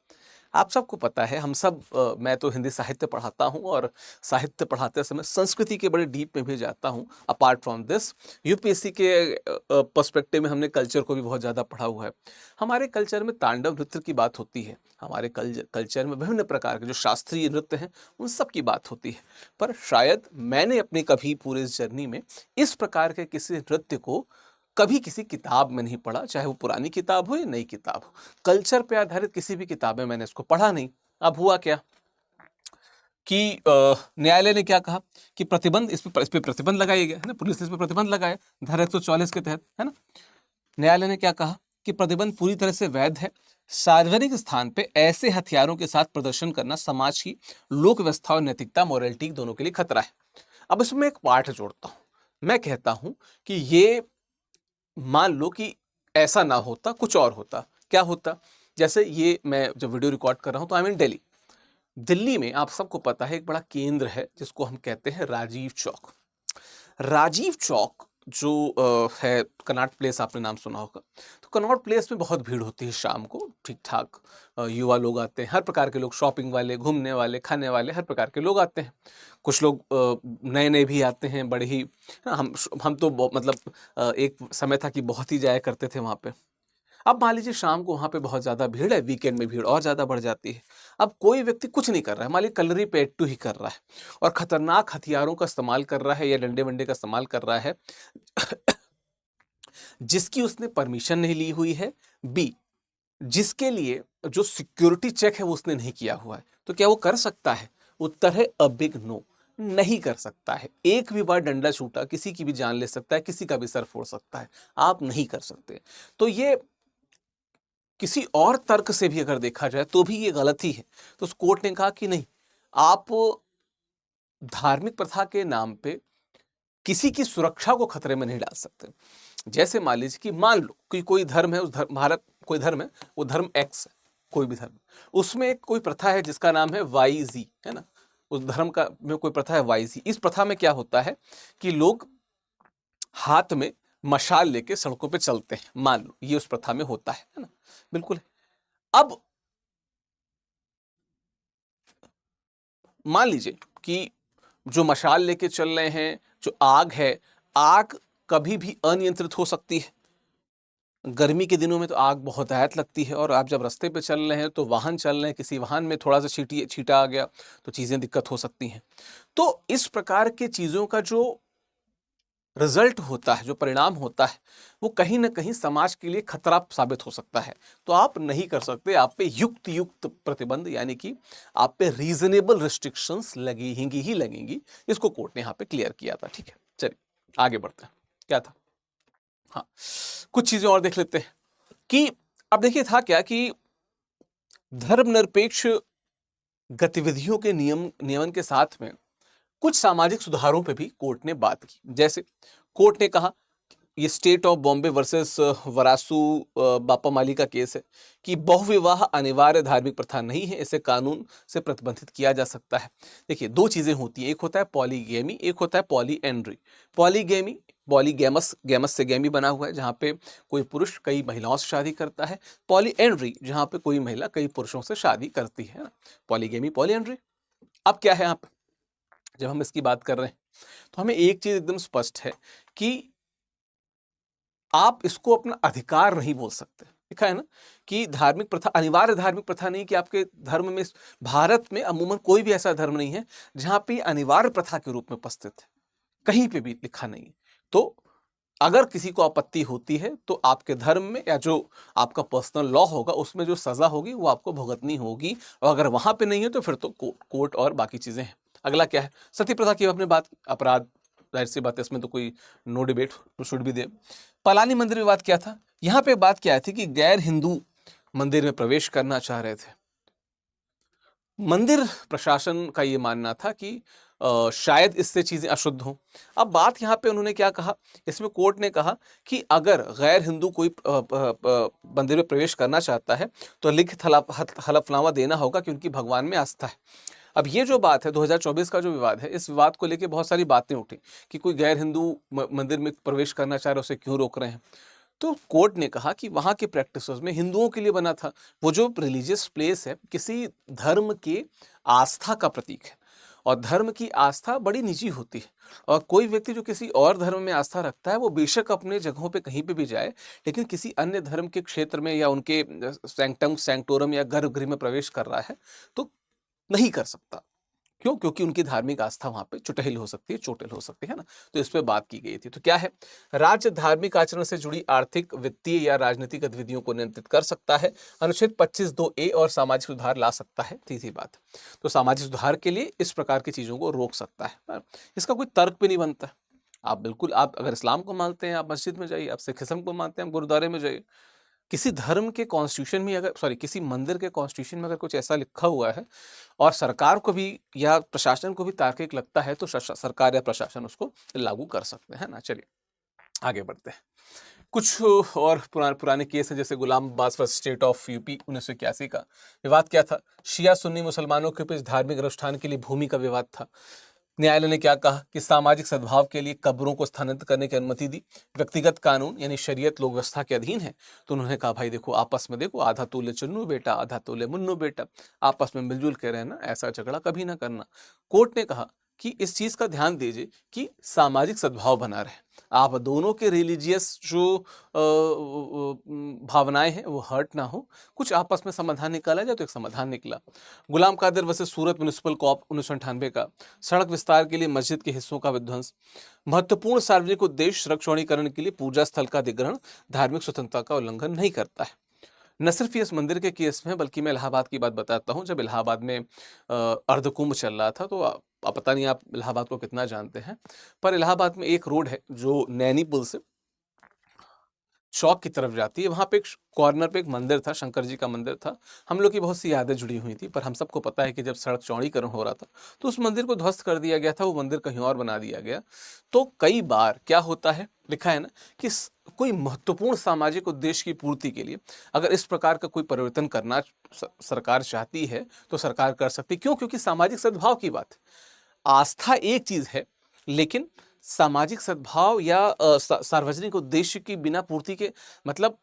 आप सबको पता है, हम सब मैं तो हिंदी साहित्य पढ़ाता हूँ और साहित्य पढ़ाते समय संस्कृति के बड़े डीप में भी जाता हूँ। अपार्ट फ्रॉम दिस, यूपीएससी के पर्सपेक्टिव में हमने कल्चर को भी बहुत ज़्यादा पढ़ा हुआ है। हमारे कल्चर में तांडव नृत्य की बात होती है, हमारे कल्चर में विभिन्न प्रकार के जो शास्त्रीय नृत्य हैं उन सब की बात होती है। पर शायद मैंने अपनी कभी पूरे इस जर्नी में इस प्रकार के किसी नृत्य को कभी किसी किताब में नहीं पढ़ा, चाहे वो पुरानी किताब हो या नई किताब हो। कल्चर पे आधारित किसी भी किताब में मैंने इसको पढ़ा नहीं। अब हुआ क्या कि न्यायालय ने क्या कहा कि प्रतिबंध, इस पे प्रतिबंध लगाया गया है ना, पुलिस ने इस पे प्रतिबंध लगाया धारा 144 के तहत, है ना। न्यायालय ने क्या कहा कि प्रतिबंध पूरी तरह से वैध है। सार्वजनिक स्थान पे ऐसे हथियारों के साथ प्रदर्शन करना समाज की लोक व्यवस्था और नैतिकता, मोरलिटी दोनों के लिए खतरा है। अब इसमें एक पार्ट जोड़ता हूं, मैं कहता हूं कि ये मान लो कि ऐसा ना होता, कुछ और होता। क्या होता, जैसे ये मैं जब वीडियो रिकॉर्ड कर रहा हूं तो आई मीन दिल्ली, दिल्ली में आप सबको पता है एक बड़ा केंद्र है जिसको हम कहते हैं राजीव चौक। राजीव चौक जो है कनॉट प्लेस, आपने नाम सुना होगा। तो कनॉट प्लेस में बहुत भीड़ होती है शाम को, ठीक ठाक युवा लोग आते हैं, हर प्रकार के लोग, शॉपिंग वाले, घूमने वाले, खाने वाले, हर प्रकार के लोग आते हैं। कुछ लोग नए नए भी आते हैं, बड़े ही, हम तो मतलब एक समय था कि बहुत ही जाया करते थे वहाँ पे। अब मान लीजिए शाम को वहाँ पे बहुत ज़्यादा भीड़ है, वीकेंड में भीड़ और ज़्यादा बढ़ जाती है। अब कोई व्यक्ति कुछ नहीं कर रहा है, मान लीजिए कलरी पेट्टू ही कर रहा है और खतरनाक हथियारों का इस्तेमाल कर रहा है या डंडे वंडे का इस्तेमाल कर रहा है जिसकी उसने परमिशन नहीं ली हुई है, बी जिसके लिए जो सिक्योरिटी चेक है वो उसने नहीं किया हुआ है, तो क्या वो कर सकता है? उत्तर है अ बिग नो, नहीं कर सकता है। एक भी बार डंडा छूटा किसी की भी जान ले सकता है, किसी का भी सर फोड़ सकता है, आप नहीं कर सकते। तो ये किसी और तर्क से भी अगर देखा जाए तो भी ये गलत ही है। तो उस कोर्ट ने कहा कि नहीं, आप धार्मिक प्रथा के नाम पे किसी की सुरक्षा को खतरे में नहीं डाल सकते। जैसे मान लीजिए कि मान लो कि कोई धर्म है, उस धर्म, भारत कोई धर्म है, वो धर्म एक्स है, कोई भी धर्म, उसमें एक कोई प्रथा है जिसका नाम है YZ, है ना, उस धर्म का में कोई प्रथा है YZ। इस प्रथा में क्या होता है कि लोग हाथ में मशाल लेके सड़कों पे चलते हैं, मान लो ये उस प्रथा में होता है ना, बिल्कुल। अब मान लीजिए कि जो मशाल लेके चल रहे हैं, जो आग है, आग कभी भी अनियंत्रित हो सकती है। गर्मी के दिनों में तो आग बहुत आयत लगती है, और आप जब रास्ते पे चल रहे हैं तो वाहन चल रहे हैं, किसी वाहन में थोड़ा सा छींटा आ गया तो चीजें दिक्कत हो सकती हैं। तो इस प्रकार के चीजों का जो रिजल्ट होता है, जो परिणाम होता है, वो कहीं ना कहीं समाज के लिए खतरा साबित हो सकता है। तो आप नहीं कर सकते, आप पे युक्त प्रतिबंध, यानी कि आप पे रीजनेबल रिस्ट्रिक्शंस लगेंगी ही लगेंगी। इसको कोर्ट ने यहाँ पे क्लियर किया था। ठीक है, चलिए आगे बढ़ते हैं। क्या था, हाँ, कुछ चीजें और देख लेते हैं कि अब देखिए था क्या कि धर्मनिरपेक्ष गतिविधियों के नियमन के साथ में कुछ सामाजिक सुधारों पे भी कोर्ट ने बात की। जैसे कोर्ट ने कहा, ये स्टेट ऑफ बॉम्बे वर्सेस वरासु बापा माली का केस है कि बहुविवाह अनिवार्य धार्मिक प्रथा नहीं है, इसे कानून से प्रतिबंधित किया जा सकता है। देखिए दो चीजें होती हैं, एक होता है पॉलीगेमी, एक होता है पॉलीएंड्री। पॉलीगेमी, पॉलीगैमस, गैमस से गैमी बना हुआ है, जहां पे कोई पुरुष कई महिलाओं से शादी करता है। पॉलीएंड्री, जहां पे कोई महिला कई पुरुषों से शादी करती है ना, पॉलीगेमी, पॉलीएंड्री। अब क्या है, आप जब हम इसकी बात कर रहे हैं तो हमें एक चीज एकदम स्पष्ट है कि आप इसको अपना अधिकार नहीं बोल सकते। लिखा है ना कि धार्मिक प्रथा, अनिवार्य धार्मिक प्रथा नहीं, कि आपके धर्म में, भारत में अमूमन कोई भी ऐसा धर्म नहीं है जहां पे अनिवार्य प्रथा के रूप में उपस्थित है, कहीं पे भी लिखा नहीं है। तो अगर किसी को आपत्ति होती है तो आपके धर्म में या जो आपका पर्सनल लॉ होगा उसमें जो सजा होगी वो आपको भुगतनी होगी, और अगर वहां पे नहीं है तो फिर तो कोर्ट और बाकी चीजें हैं। अगला क्या है, सती प्रथा की आपने बात, अपराध, जाहिर सी बात है, इसमें तो कोई no debate, should be there. Palani मंदिर विवाद क्या था, यहां पे बात क्या थी कि गैर हिंदू मंदिर में प्रवेश करना चाह रहे थे। मंदिर प्रशासन का ये मानना था कि शायद इससे चीजें अशुद्ध हों। अब बात यहाँ पे उन्होंने क्या कहा, इसमें कोर्ट ने कहा कि अगर गैर हिंदू कोई मंदिर में प्रवेश करना चाहता है तो लिखित हलफनामा देना होगा कि उनकी भगवान में आस्था है। अब ये जो बात है 2024 का जो विवाद है, इस विवाद को लेकर बहुत सारी बातें उठी कि कोई गैर हिंदू मंदिर में प्रवेश करना चाह रहे हैं, उसे क्यों रोक रहे हैं। तो कोर्ट ने कहा कि वहां के प्रैक्टिसेस में हिंदुओं के लिए बना था, वो जो रिलीजियस प्लेस है किसी धर्म के आस्था का प्रतीक है, और धर्म की आस्था बड़ी निजी होती है, और कोई व्यक्ति जो किसी और धर्म में आस्था रखता है वो बेशक अपने जगहों पे कहीं पे भी जाए, लेकिन किसी अन्य धर्म के क्षेत्र में या उनके सैंक्टम सैंक्टोरम या गर्भगृह में प्रवेश कर रहा है तो नहीं कर सकता। क्यों? क्योंकि उनकी धार्मिक आस्था वहां पे चुटहल हो सकती है, चोटिल हो सकती है ना। तो इस पे बात की गई थी। तो क्या है, राज्य धार्मिक आचरण से जुड़ी आर्थिक, वित्तीय या राजनीतिक गतिविधियों को नियंत्रित कर सकता है। अनुच्छेद 25(2)(a) और सामाजिक सुधार ला सकता है। सीधी बात। तो सामाजिक सुधार के लिए इस प्रकार की चीजों को रोक सकता है। इसका कोई तर्क भी नहीं बनता। आप बिल्कुल, आप अगर इस्लाम को मानते हैं आप मस्जिद में जाइए, आप सिखिज्म को मानते हैं आप गुरुद्वारे में जाइए। किसी धर्म के कॉन्स्टिट्यूशन में अगर, सॉरी, किसी मंदिर के कॉन्स्टिट्यूशन में अगर कुछ ऐसा लिखा हुआ है और सरकार को भी या प्रशासन को भी तार्किक लगता है तो सरकार या प्रशासन उसको लागू कर सकते हैं ना। चलिए आगे बढ़ते हैं। कुछ और पुराने केस हैं, जैसे Ghulam Abbas versus state of UP 1981 का विवाद क्या था, शिया सुन्नी मुसलमानों के बीच धार्मिक अनुष्ठान के लिए भूमि का विवाद था। न्यायालय ने क्या कहा कि सामाजिक सद्भाव के लिए कब्रों को स्थानांतरित करने की अनुमति दी। व्यक्तिगत कानून यानी शरीयत लोक व्यवस्था के अधीन है। तो उन्होंने कहा भाई देखो आपस में देखो, आधा तोले चुन्नू बेटा, आधा तोले मुन्नू बेटा, आपस में मिलजुल के रहना, ऐसा झगड़ा कभी ना करना। कोर्ट ने कहा कि इस चीज का ध्यान दीजिए कि सामाजिक सद्भाव बना रहे, आप दोनों के रिलीजियस जो भावनाएं हैं वो हर्ट ना हो, कुछ आपस में समाधान निकाला जाए। तो एक समाधान निकला। गुलाम कादिर वर्सेस सूरत म्युनिसिपल कॉप 1998 का, सड़क विस्तार के लिए मस्जिद के हिस्सों का विध्वंस, महत्वपूर्ण सार्वजनिक उद्देश्य सड़क चौड़ीकरण के लिए पूजा स्थल का अधिग्रहण धार्मिक स्वतंत्रता का उल्लंघन नहीं करता है। न सिर्फ इस मंदिर के केस में, बल्कि मैं इलाहाबाद की बात बताता हूँ। जब इलाहाबाद में अर्धकुंभ चल रहा था, तो आप पता नहीं आप इलाहाबाद को कितना जानते हैं, पर इलाहाबाद में एक रोड है जो नैनी पुल से चौक की तरफ जाती है। वहां पे एक कॉर्नर पे एक मंदिर था, शंकर जी का मंदिर था। हम लोग की बहुत सी यादें जुड़ी हुई थी, पर हम सबको पता है कि जब सड़क चौड़ीकरण हो रहा था तो उस मंदिर को ध्वस्त कर दिया गया था, वो मंदिर कहीं और बना दिया गया। तो कई बार क्या होता है, लिखा है ना कि कोई महत्वपूर्ण सामाजिक उद्देश्य की पूर्ति के लिए अगर इस प्रकार का कोई परिवर्तन करना सरकार चाहती है तो सरकार कर सकती। क्यों? क्योंकि सामाजिक सद्भाव की बात है। आस्था एक चीज है, लेकिन सामाजिक सद्भाव या सार्वजनिक उद्देश्य की बिना पूर्ति के, मतलब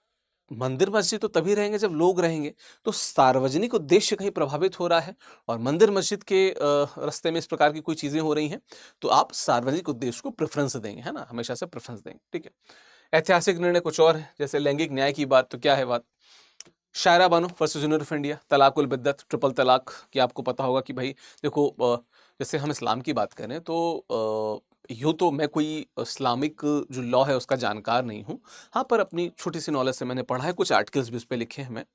मंदिर मस्जिद तो तभी रहेंगे जब लोग रहेंगे। तो सार्वजनिक उद्देश्य कहीं प्रभावित हो रहा है और मंदिर मस्जिद के रास्ते में इस प्रकार की कोई चीजें हो रही हैं, तो आप सार्वजनिक उद्देश्य को प्रेफरेंस देंगे, है ना, हमेशा से प्रेफरेंस देंगे। ठीक है। ऐतिहासिक निर्णय कुछ और है, जैसे लैंगिक न्याय की बात। तो क्या है बात, Shayara Bano versus union of India, तलाकुल बिद्दत, ट्रिपल तलाक की आपको पता होगा कि भाई देखो, जैसे हम इस्लाम की बात करें तो यूँ तो मैं कोई इस्लामिक जो लॉ है उसका जानकार नहीं हूँ। हाँ, पर अपनी छोटी सी नॉलेज से मैंने पढ़ा है, कुछ आर्टिकल्स भी उस पे लिखे हैं। मैं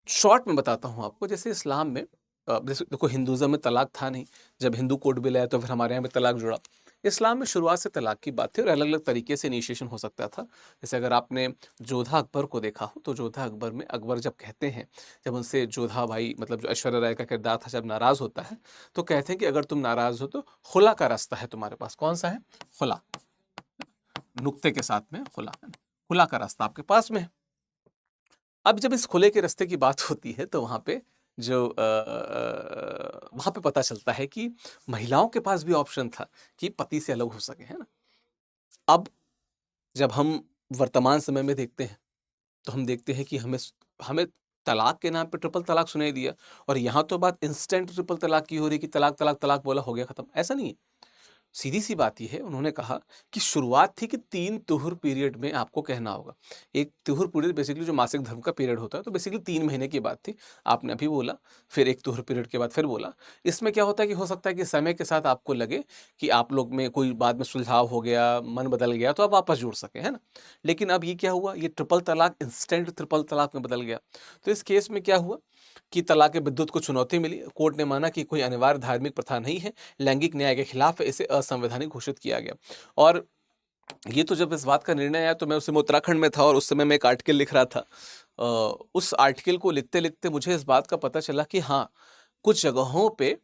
शॉर्ट में बताता हूँ आपको। जैसे इस्लाम में जैसे देखो, हिंदुज़म में तलाक था नहीं, जब हिंदू कोड बिल आया तो फिर हमारे यहाँ पे तलाक जुड़ा। इस्लाम में शुरुआत से तलाक की बात थी और अलग अलग तरीके से इनिशिएशन हो सकता था। जैसे अगर आपने जोधा अकबर को देखा हो, तो जोधा अकबर में अकबर जब कहते हैं, जब उनसे जोधा भाई, मतलब जो ऐश्वर्या राय का किरदार था, जब नाराज़ होता है तो कहते हैं कि अगर तुम नाराज़ हो तो खुला का रास्ता है तुम्हारे पास। कौन सा है? खुला, नुक्ते के साथ में खुला, खुला का रास्ता आपके पास में है। अब जब इस खुले के रास्ते की बात होती है तो वहाँ पे जो वहाँ पे पता चलता है कि महिलाओं के पास भी ऑप्शन था कि पति से अलग हो सके, है ना। अब जब हम वर्तमान समय में देखते हैं तो हम देखते हैं कि हमें हमें तलाक के नाम पे ट्रिपल तलाक सुनाई दिया, और यहाँ तो बात इंस्टेंट ट्रिपल तलाक की हो रही है कि तलाक तलाक तलाक बोला हो गया खत्म। ऐसा नहीं है। सीधी सी बात यह है, उन्होंने कहा कि शुरुआत थी कि 3 तुहुर पीरियड में आपको कहना होगा। एक तुहुर पीरियड बेसिकली जो मासिक धर्म का पीरियड होता है, तो बेसिकली 3 महीने की बात थी। आपने अभी बोला, फिर एक तुहुर पीरियड के बाद फिर बोला। इसमें क्या होता है कि हो सकता है कि समय के साथ आपको लगे कि आप लोग में कोई बाद में सुलझाव हो गया, मन बदल गया, तो आप वापस जुड़ सके, है ना। लेकिन अब ये क्या हुआ, ये ट्रिपल तलाक इंस्टेंट ट्रिपल तलाक में बदल गया। तो इस केस में क्या हुआ कि तलाक विद्युत को चुनौती मिली। कोर्ट ने माना कि कोई अनिवार्य धार्मिक प्रथा नहीं है, लैंगिक न्याय के खिलाफ है, इसे असंवैधानिक घोषित किया गया। और ये तो जब इस बात का निर्णय आया तो मैं उस समय उत्तराखंड में था और उस समय मैं एक आर्टिकल लिख रहा था। उस आर्टिकल को लिखते लिखते मुझे इस बात का पता चला कि हाँ, कुछ जगहों पे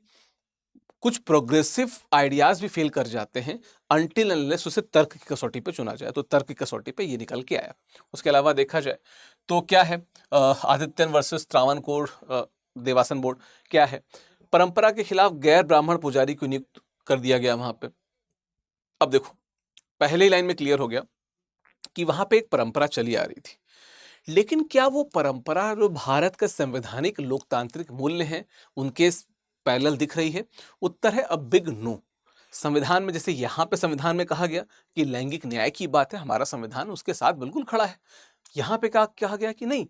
कुछ प्रोग्रेसिव आइडियाज भी फेल कर जाते हैं अनटिल अनलेस उसे तर्क की कसौटी पे चुना जाए। तो तर्क की कसौटी पे ये निकल के आया। उसके अलावा देखा जाए तो क्या है, आदित्यन वर्सेस त्रावणकोर देवासन बोर्ड, क्या है, परंपरा के खिलाफ गैर ब्राह्मण पुजारी को नियुक्त कर दिया गया वहां पे। अब देखो, पहले ही लाइन में क्लियर हो गया कि वहां पे एक परंपरा चली आ रही थी, लेकिन क्या वो परंपरा जो भारत का संवैधानिक लोकतांत्रिक मूल्य है उनके पैरेलल दिख रही है? उत्तर है अ बिग नो। संविधान में, जैसे यहां पे संविधान में कहा गया कि लैंगिक न्याय की बात है, हमारा संविधान उसके साथ बिल्कुल खड़ा है। यहां पे कहा गया कि नहीं,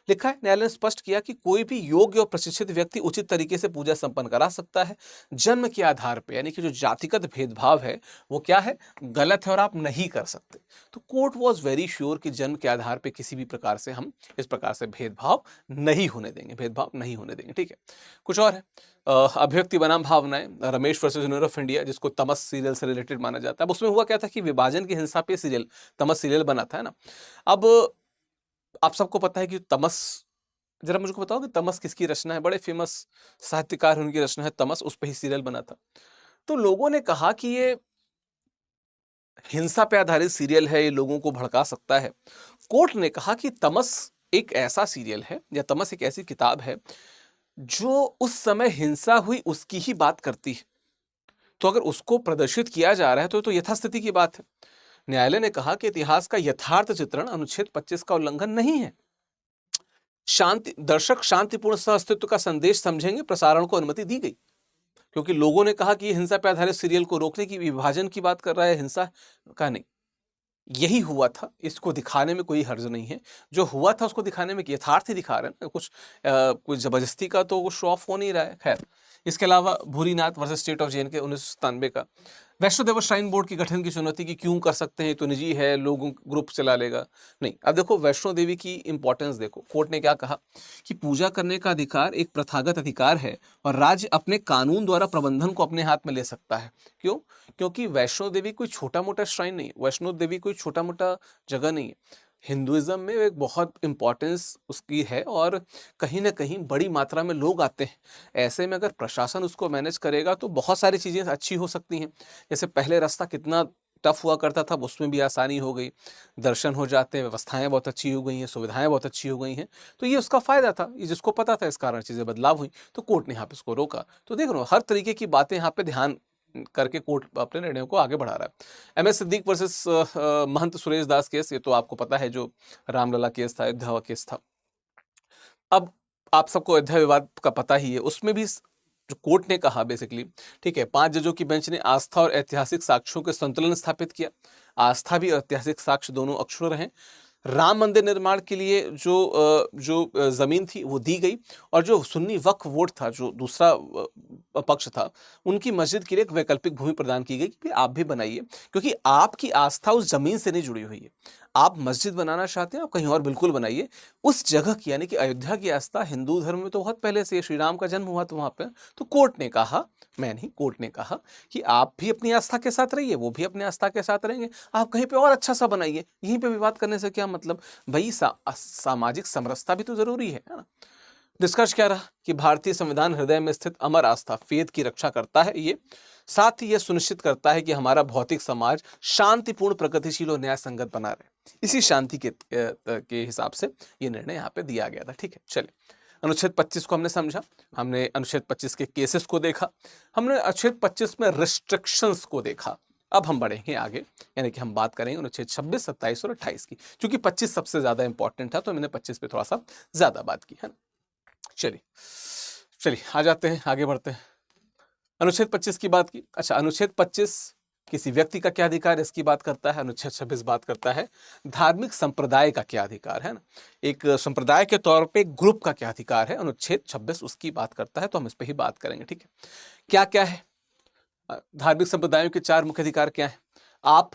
लिखा है, न्यायालय ने स्पष्ट किया कि कोई भी योग्य और प्रशिक्षित व्यक्ति उचित तरीके से पूजा संपन्न करा सकता है। जन्म के आधार पे, यानी कि जो जातिगत भेदभाव है वो क्या है, गलत है और आप नहीं कर सकते। तो कोर्ट वाज वेरी श्योर कि जन्म के आधार पे किसी भी प्रकार से हम इस प्रकार से भेदभाव नहीं होने देंगे, भेदभाव नहीं होने देंगे। ठीक है। कुछ और है, अभिव्यक्ति बनाम भावनाएं, Ramesh versus union of India, जिसको तमस सीरियल से रिलेटेड माना जाता है। अब उसमें हुआ क्या था कि विभाजन की हिंसा पे सीरियल, तमस सीरियल बना था, है ना। अब आप सबको पता है कि तमस, जरा मुझको बताओ कि तमस किसकी रचना है? बड़े फेमस साहित्यकार उनकी रचना है तमस, उस पर ही सीरियल बना था। तो लोगों ने कहा कि ये हिंसा पे आधारित सीरियल है, ये लोगों को भड़का सकता है। कोर्ट ने कहा कि तमस एक ऐसा सीरियल है, या तमस एक ऐसी किताब है जो उस समय हिंसा हुई उसकी ही बात करती है। तो अगर उसको प्रदर्शित किया जा रहा है तो यथास्थिति की बात है। न्यायालय ने कहा कि इतिहास का यथार्थ चित्रण अनुच्छेद 25 का उल्लंघन नहीं है। दर्शक शांतिपूर्ण सह अस्तित्व का संदेश समझेंगे, प्रसारण को अनुमति दी गई, क्योंकि लोगों ने कहा कि ये हिंसा पर आधारित सीरियल को रोकने की, विभाजन की बात कर रहा है, हिंसा का नहीं। यही हुआ था, इसको दिखाने में कोई हर्ज नहीं है। जो हुआ था उसको दिखाने में यथार्थ ही दिखा रहे हैं, कुछ जबरदस्ती का तो शो ऑफ हो नहीं रहा है। खैर, इसके अलावा भूरीनाथ वर्सेस स्टेट ऑफ जे.एन.के 1997 का वैष्णो देवी श्राइन बोर्ड की गठन की चुनौती की, क्यों कर सकते हैं, तो निजी है, लोगों ग्रुप चला लेगा, नहीं। अब देखो वैष्णो देवी की इंपॉर्टेंस देखो, कोर्ट ने क्या कहा कि पूजा करने का अधिकार एक प्रथागत अधिकार है और राज्य अपने कानून द्वारा प्रबंधन को अपने हाथ में ले सकता है। क्यों? क्योंकि वैष्णो देवी कोई छोटा मोटा श्राइन नहीं है, वैष्णो देवी कोई छोटा मोटा जगह नहीं है। हिंदुइज्म में एक बहुत इंपॉर्टेंस उसकी है और कहीं ना कहीं बड़ी मात्रा में लोग आते हैं। ऐसे में अगर प्रशासन उसको मैनेज करेगा तो बहुत सारी चीज़ें अच्छी हो सकती हैं। जैसे पहले रास्ता कितना टफ हुआ करता था, उसमें भी आसानी हो गई, दर्शन हो जाते हैं, व्यवस्थाएं बहुत अच्छी हो गई हैं, सुविधाएं बहुत अच्छी हो गई हैं। तो ये उसका फायदा था, ये जिसको पता था, इस कारण चीज़ें बदलाव हुई, तो कोर्ट ने यहाँ पे इसको रोका। तो देख रहे हो, हर तरीके की बातें यहाँ पे ध्यान करके कोर्ट अपने निर्णयों को आगे बढ़ा रहा है। एम एस सिद्दीक वर्सेस महंत सुरेश दास केस, ये तो आपको पता है, जो रामलला केस था, अयोध्या केस था। अब आप सबको अयोध्या विवाद का पता ही है, उसमें भी जो कोर्ट ने कहा बेसिकली, ठीक है, 5 जजों की बेंच ने आस्था और ऐतिहासिक साक्ष्यों के संतुलन स्थापित किया। आस्था भी और ऐतिहासिक साक्ष्य दोनों अक्षुण्ण रहे। राम मंदिर निर्माण के लिए जो जमीन थी वो दी गई, और जो सुन्नी वक्फ वोट था, जो दूसरा पक्ष था, उनकी मस्जिद के लिए एक वैकल्पिक भूमि प्रदान की गई कि आप भी बनाइए, क्योंकि आपकी आस्था उस जमीन से नहीं जुड़ी हुई है। आप मस्जिद बनाना चाहते हैं, आप कहीं और बिल्कुल बनाइए, उस जगह की, यानी कि अयोध्या की आस्था हिंदू धर्म में तो बहुत पहले से, श्री राम का जन्म हुआ तो वहां पे, तो कोर्ट ने कहा, मैं नहीं, कोर्ट ने कहा कि आप भी अपनी आस्था के साथ रहिए, वो भी अपनी आस्था के साथ रहेंगे, आप कहीं पे और अच्छा सा बनाइए, यहीं पे विवाद करने से क्या मतलब भाई। सामाजिक समरसता भी तो जरूरी है ना। निष्कर्ष क्या रहा कि भारतीय संविधान हृदय में स्थित अमर आस्था, फेथ की रक्षा करता है। ये साथ ही यह सुनिश्चित करता है कि हमारा भौतिक समाज शांतिपूर्ण, प्रगतिशील और न्याय संगत बना रहे। इसी शांति के हिसाब से ये निर्णय यहाँ पे दिया गया था। ठीक है, चलिए, अनुच्छेद 25 को हमने समझा, हमने अनुच्छेद 25 के केसेस को देखा, हमने अनुच्छेद 25 में रिस्ट्रिक्शंस को देखा। अब हम बढ़ेंगे आगे, यानी कि हम बात करेंगे अनुच्छेद 26, 27 और 28 की। क्योंकि 25 सबसे ज्यादा इंपॉर्टेंट था, तो मैंने 25 पे थोड़ा सा ज्यादा बात की है ना। चलिए चलिए, आ जाते हैं, आगे बढ़ते हैं। अनुच्छेद 25 की बात की। अच्छा, अनुच्छेद 25 किसी व्यक्ति का क्या अधिकार है, इसकी बात करता है। अनुच्छेद 26 बात करता है धार्मिक संप्रदाय का क्या अधिकार है ना, एक संप्रदाय के तौर पे ग्रुप का क्या अधिकार है। अनुच्छेद 26 उसकी बात करता है, तो हम इस पे ही बात करेंगे। ठीक है, क्या क्या है धार्मिक संप्रदायों के 4 मुख्य अधिकार क्या है? आप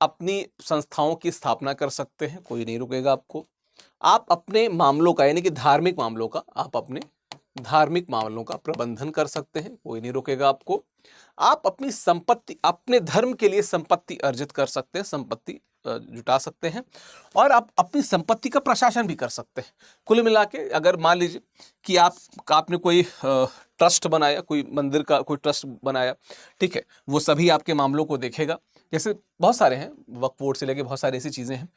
अपनी संस्थाओं की स्थापना कर सकते हैं, कोई नहीं रुकेगा आपको। आप अपने मामलों का, यानी कि धार्मिक मामलों का, आप अपने धार्मिक मामलों का प्रबंधन कर सकते हैं, कोई नहीं रोकेगा आपको। आप अपनी संपत्ति, अपने धर्म के लिए संपत्ति अर्जित कर सकते हैं, संपत्ति जुटा सकते हैं, और आप अपनी संपत्ति का प्रशासन भी कर सकते हैं। कुल मिला के अगर मान लीजिए कि आपने कोई ट्रस्ट बनाया, कोई मंदिर का कोई ट्रस्ट बनाया, ठीक है, वो सभी आपके मामलों को देखेगा। जैसे बहुत सारे हैं, वक्फ बोर्ड से लेके बहुत सारी ऐसी चीज़ें हैं,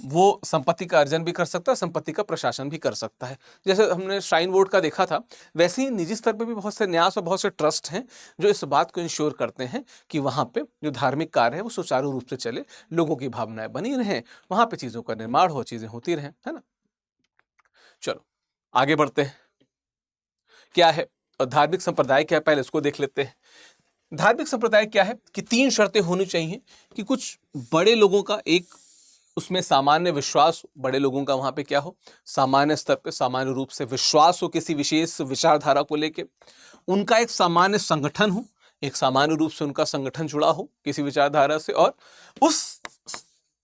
वो संपत्ति का अर्जन भी कर सकता है, संपत्ति का प्रशासन भी कर सकता है। जैसे हमने श्राइन बोर्ड का देखा था, वैसे ही निजी स्तर पे भी बहुत से न्यास और बहुत से ट्रस्ट हैं जो इस बात को इंश्योर करते हैं कि वहाँ पे जो धार्मिक कार्य है वो सुचारू रूप से चले, लोगों की भावनाएं बनी रहें, वहाँ पे चीज़ों का निर्माण हो, चीज़ें होती रहें, है ना। चलो आगे बढ़ते हैं। क्या है धार्मिक संप्रदाय, क्या है, पहले इसको देख लेते हैं। धार्मिक संप्रदाय क्या है कि 3 शर्तें होनी चाहिए कि कुछ बड़े लोगों का एक उसमें सामान्य विश्वास, बड़े लोगों का वहां पे क्या हो, सामान्य स्तर पे सामान्य रूप से विश्वास हो किसी विशेष विचारधारा को लेके, उनका एक सामान्य संगठन हो, एक सामान्य रूप से उनका संगठन जुड़ा हो किसी विचारधारा से, और उस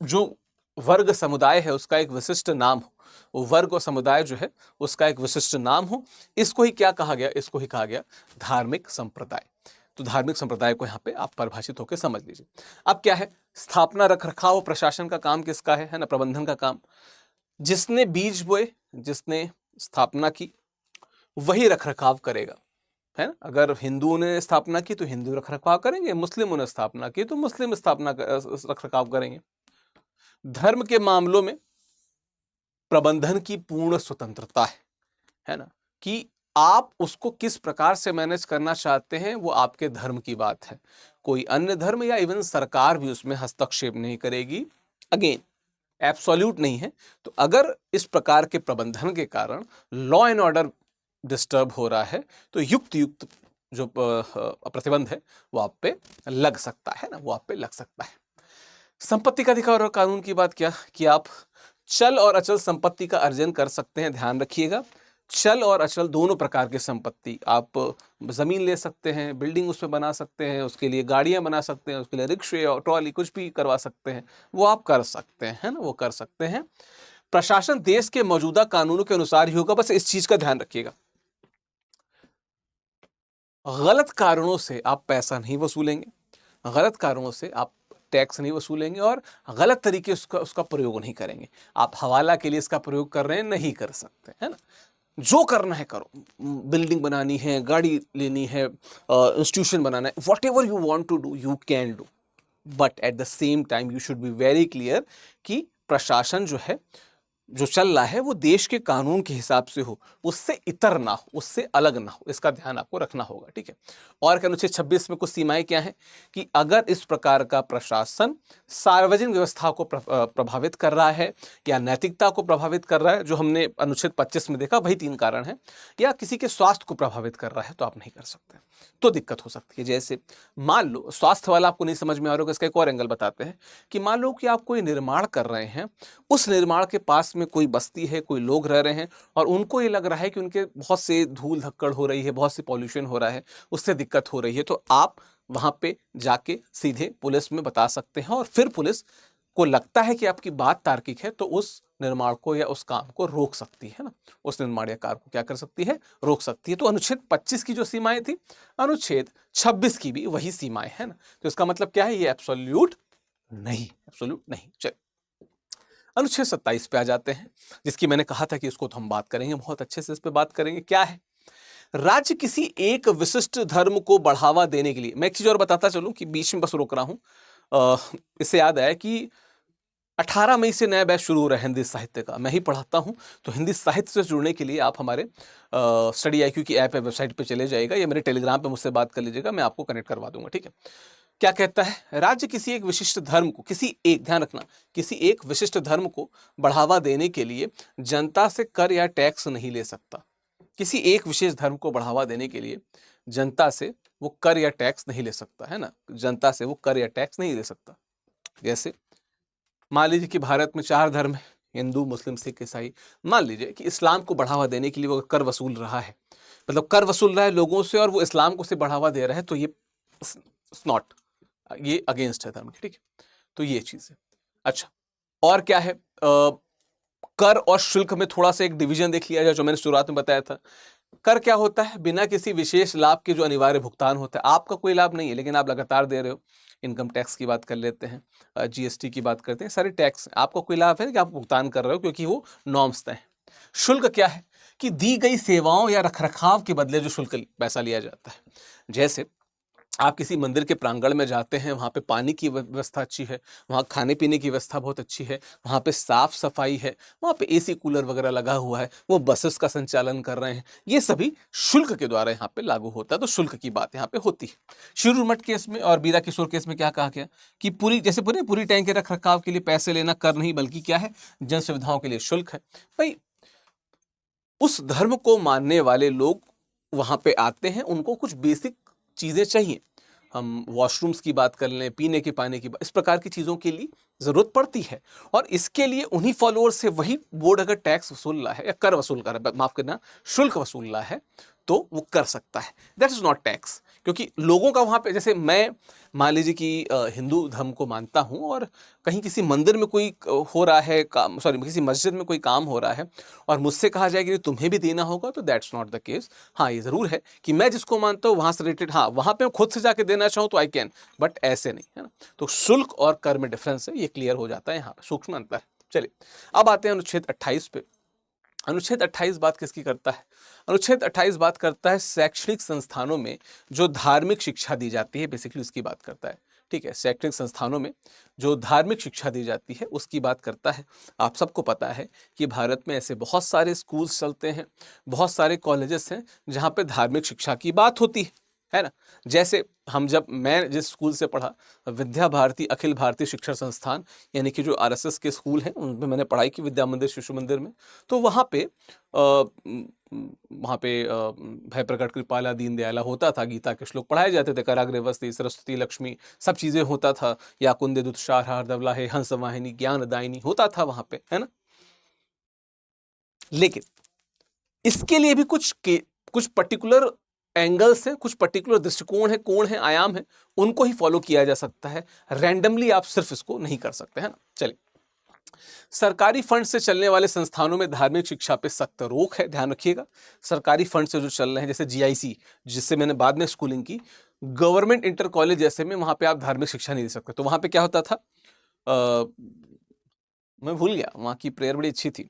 जो वर्ग समुदाय है उसका एक विशिष्ट नाम हो, वो वर्ग और समुदाय जो है उसका एक विशिष्ट नाम हो। इसको ही क्या कहा गया, इसको ही कहा गया धार्मिक संप्रदाय। तो धार्मिक संप्रदाय को यहाँ पे आप परिभाषित होकर समझ लीजिए। अब क्या है, स्थापना, रखरखाव, प्रशासन का काम किसका है ना, प्रबंधन का काम जिसने बीज बोए, जिसने स्थापना की, वही रखरखाव करेगा, है ना। अगर हिंदुओं ने स्थापना की तो हिंदू रखरखाव करेंगे, मुस्लिमों ने स्थापना की तो मुस्लिम रखरखाव करेंगे। धर्म के मामलों में प्रबंधन की पूर्ण स्वतंत्रता है ना, कि आप उसको किस प्रकार से मैनेज करना चाहते हैं वो आपके धर्म की बात है। कोई अन्य धर्म या इवन सरकार भी उसमें हस्तक्षेप नहीं करेगी। अगेन एब्सोल्यूट नहीं है। तो अगर इस प्रकार के प्रबंधन के कारण लॉ एंड ऑर्डर डिस्टर्ब हो रहा है तो युक्त युक्त जो प्रतिबंध है वो आप पे लग सकता है ना, वो आप पे लग सकता है। संपत्ति का अधिकार और कानून की बात क्या कि आप चल और अचल संपत्ति का अर्जन कर सकते हैं। ध्यान रखिएगा, चल और अचल दोनों प्रकार की संपत्ति। आप जमीन ले सकते हैं, बिल्डिंग उसमें बना सकते हैं, उसके लिए गाड़ियां बना सकते हैं, उसके लिए रिक्शे और ट्रॉली कुछ भी करवा सकते हैं, वो आप कर सकते हैं, है ना, वो कर सकते हैं। प्रशासन देश के मौजूदा कानूनों के अनुसार ही होगा। बस इस चीज का ध्यान रखिएगा, गलत कारणों से आप पैसा नहीं वसूलेंगे, गलत कारणों से आप टैक्स नहीं वसूलेंगे और गलत तरीके उसका प्रयोग नहीं करेंगे। आप हवाला के लिए इसका प्रयोग कर रहे हैं, नहीं कर सकते, है ना। जो करना है करो, बिल्डिंग बनानी है, गाड़ी लेनी है, इंस्टीट्यूशन बनाना है, whatever you want to do you can do, but at the same time you should be very clear कि प्रशासन जो है, जो चल रहा है वो देश के कानून के हिसाब से हो, उससे इतर ना हो, उससे अलग ना हो, इसका ध्यान आपको रखना होगा, ठीक है। और क्या अनुच्छेद 26 में कुछ सीमाएं क्या हैं कि अगर इस प्रकार का प्रशासन सार्वजनिक व्यवस्था को प्रभावित कर रहा है या नैतिकता को प्रभावित कर रहा है, जो हमने अनुच्छेद 25 में देखा वही 3 कारण है, या किसी के स्वास्थ्य को प्रभावित कर रहा है तो आप नहीं कर सकते, तो दिक्कत हो सकती है। जैसे मान लो स्वास्थ्य वाला आपको नहीं समझ में आ रहा होगा, इसका एक और एंगल बताते हैं कि मान लो कि आप कोई निर्माण कर रहे हैं, उस निर्माण के पास में कोई बस्ती है, कोई लोग रह रहे हैं और उनको ये लग रहा है कि उनके बहुत से धूल धक्कड़ हो रही है, बहुत से पॉल्यूशन हो रहा है, उससे दिक्कत हो रही है, तो आप वहां पे जाके सीधे पुलिस में बता सकते हैं और फिर पुलिस को लगता है कि आपकी बात तार्किक है तो उस निर्माण को या उस काम को रोक सकती है ना, उस निर्माण या कार्य को क्या कर सकती है, रोक सकती है। तो अनुच्छेद 25 की जो सीमाएं थी, अनुच्छेद 26 की भी वही सीमाएं है ना। तो इसका मतलब क्या है, ये एब्सोल्यूट नहीं, एब्सोल्यूट नहीं। चलिए अनुच्छेद 27 पे आ जाते हैं, जिसकी मैंने कहा था कि इसको तो हम बात करेंगे, बहुत अच्छे से इस पे बात करेंगे। क्या है, राज्य किसी एक विशिष्ट धर्म को बढ़ावा देने के लिए, मैं एक चीज और बताता चलूं कि बीच में बस रोक रहा हूं, इससे याद आया कि 18 मई से नया बैच शुरू हो रहा है हिंदी साहित्य का, मैं ही पढ़ाता हूं। तो हिंदी साहित्य से जुड़ने के लिए आप हमारे स्टडी IQ की ऐप है, वेबसाइट पे चले जाइएगा या मेरे टेलीग्राम पे मुझसे बात कर लीजिएगा, मैं आपको कनेक्ट करवा दूंगा, ठीक है। क्या कहता है, राज्य किसी एक विशिष्ट धर्म को, किसी एक, ध्यान रखना, किसी एक विशिष्ट धर्म को बढ़ावा देने के लिए जनता से कर या टैक्स नहीं ले सकता। किसी एक विशेष धर्म को बढ़ावा देने के लिए जनता से वो कर या टैक्स नहीं ले सकता, है ना, जनता से वो कर या टैक्स नहीं ले सकता। जैसे मान लीजिए कि भारत में 4 धर्म है, हिंदू, मुस्लिम, सिख, ईसाई। मान लीजिए कि इस्लाम को बढ़ावा देने के लिए वो कर वसूल रहा है, मतलब कर वसूल रहा है लोगों से और वो इस्लाम को से बढ़ावा दे रहा है, तो ये नॉट, ये अगेंस्ट है धर्म के, ठीक है। तो ये चीज है। अच्छा, और क्या है, कर और शुल्क में थोड़ा सा एक डिवीजन देख लिया जाए, जो मैंने शुरुआत में बताया था। कर क्या होता है, बिना किसी विशेष लाभ के जो अनिवार्य भुगतान होता है, आपका कोई लाभ नहीं है लेकिन आप लगातार दे रहे हो। इनकम टैक्स की बात कर लेते हैं, GST की बात करते हैं, सारे टैक्स, आपका कोई लाभ है कि आप भुगतान कर रहे हो क्योंकि वो नॉर्म्स तय है। शुल्क क्या है कि दी गई सेवाओं या रखरखाव के बदले जो शुल्क पैसा लिया जाता है। जैसे आप किसी मंदिर के प्रांगण में जाते हैं, वहाँ पे पानी की व्यवस्था अच्छी है, वहाँ खाने पीने की व्यवस्था बहुत अच्छी है, वहाँ पे साफ सफाई है, वहाँ पे AC कूलर वगैरह लगा हुआ है, वो बसेस का संचालन कर रहे हैं, ये सभी शुल्क के द्वारा यहाँ पे लागू होता है। तो शुल्क की बात यहाँ पे होती है। शिरू मठ केस में और बीरा किशोर केस में क्या कहा गया कि पूरी टैंक के रख रखाव के लिए पैसे लेना कर नहीं, बल्कि क्या है, जन सुविधाओं के लिए शुल्क है। भाई उस धर्म को मानने वाले लोग वहां पे आते हैं, उनको कुछ बेसिक चीजें चाहिए। हम वॉशरूम्स की बात कर लें, पीने के पानी की बात, इस प्रकार की चीजों के लिए जरूरत पड़ती है और इसके लिए उन्हीं फॉलोअर्स से वही बोर्ड अगर टैक्स वसूल रहा है या कर वसूल कर रहा है, माफ करना, शुल्क वसूल रहा है, तो वो कर सकता है। दैट इज नॉट टैक्स, क्योंकि लोगों का वहां पे, जैसे मैं मान लीजिए कि हिंदू धर्म को मानता हूं और कहीं किसी मंदिर में कोई हो रहा है काम, सॉरी किसी मस्जिद में कोई काम हो रहा है और मुझसे कहा जाए कि तुम्हें भी देना होगा, तो दैट्स नॉट द केस। हाँ, ये जरूर है कि मैं जिसको मानता हूँ वहां से रिलेटेड, हाँ वहां पे मैं खुद से जाके देना चाहूँ तो आई कैन, बट ऐसे नहीं, है ना। तो शुल्क और कर में डिफरेंस है, ये क्लियर हो जाता है, यहाँ पे सूक्ष्म अंतर है। चलिए अब आते हैं अनुच्छेद 28 पे। अनुच्छेद 28 बात किसकी करता है, अनुच्छेद 28 बात करता है शैक्षणिक संस्थानों में जो धार्मिक शिक्षा दी जाती है, बेसिकली उसकी बात करता है, ठीक है, शैक्षणिक संस्थानों में जो धार्मिक शिक्षा दी जाती है उसकी बात करता है। आप सबको पता है कि भारत में ऐसे बहुत सारे स्कूल्स चलते हैं, बहुत सारे कॉलेजेस हैं जहाँ पे धार्मिक शिक्षा की बात होती है ना। जैसे मैं जिस स्कूल से पढ़ा, विद्या भारती अखिल भारतीय शिक्षण संस्थान, यानी कि जो आरएसएस के स्कूल हैं उनमें मैंने पढ़ाई की, विद्या मंदिर शिशु मंदिर में। तो वहाँ पे भय प्रकट कृपाला दीन दयाला होता था, गीता के श्लोक पढ़ाए जाते थे, कराग्रे वस्ति सरस्वती लक्ष्मी सब चीजें होता था, या कुंदे दुत्सार हार दवला है हंस वाहिनी ज्ञान दायिनी होता था वहां पे, है ना। लेकिन इसके लिए भी कुछ पर्टिकुलर एंगल्स हैं, कुछ पर्टिकुलर दृष्टिकोण है, कोण है, आयाम है, उनको ही फॉलो किया जा सकता है। रैंडमली आप सिर्फ इसको नहीं कर सकते, है ना। चलिए, सरकारी फंड से चलने वाले संस्थानों में धार्मिक शिक्षा पे सख्त रोक है, ध्यान रखिएगा। सरकारी फंड से जो चल रहे हैं, जैसे जीआईसी, जिससे मैंने बाद में स्कूलिंग की, गवर्नमेंट इंटर कॉलेज जैसे में, वहां पे आप धार्मिक शिक्षा नहीं दे सकते। तो वहां पे क्या होता था, मैं भूल गया, वहां की प्रेयर बड़ी अच्छी थी,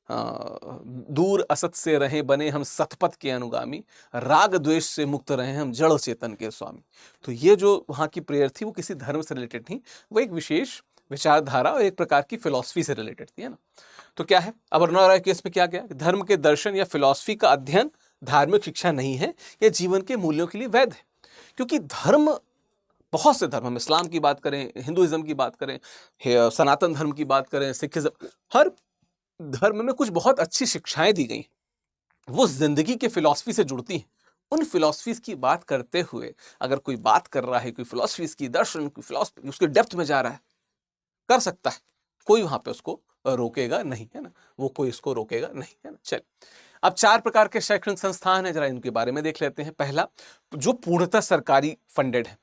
दूर असत से रहे बने हम सतपथ के अनुगामी, राग द्वेष से मुक्त रहे हम जड़ चेतन के स्वामी। तो ये जो वहां की प्रेयर थी वो किसी धर्म से रिलेटेड नहीं, वो एक विशेष विचारधारा और एक प्रकार की फिलॉसफी से रिलेटेड थी, है ना। तो क्या है, अमरनाथ राय केस में क्या गया, धर्म के दर्शन या फिलॉसफी का अध्ययन धार्मिक शिक्षा नहीं है, यह जीवन के मूल्यों के लिए वैध है। क्योंकि धर्म, बहुत से धर्म, हम इस्लाम की बात करें, हिंदुइज्म की बात करें, सनातन धर्म की बात करें, सिखिज्म, हर धर्म में कुछ बहुत अच्छी शिक्षाएं दी गई, वो जिंदगी के फिलॉसफी से जुड़ती हैं। उन फिलॉसफीज की बात करते हुए अगर कोई बात कर रहा है, कोई फिलॉसफीज की, दर्शन की फिलॉसफी, उसके डेप्थ में जा रहा है, कर सकता है, कोई वहां पे उसको रोकेगा नहीं, है ना, वो कोई उसको रोकेगा नहीं, है ना। चलिए, अब 4 प्रकार के शैक्षणिक संस्थान हैं, जरा इनके बारे में देख लेते हैं। पहला, जो पूर्णतः सरकारी फंडेड है,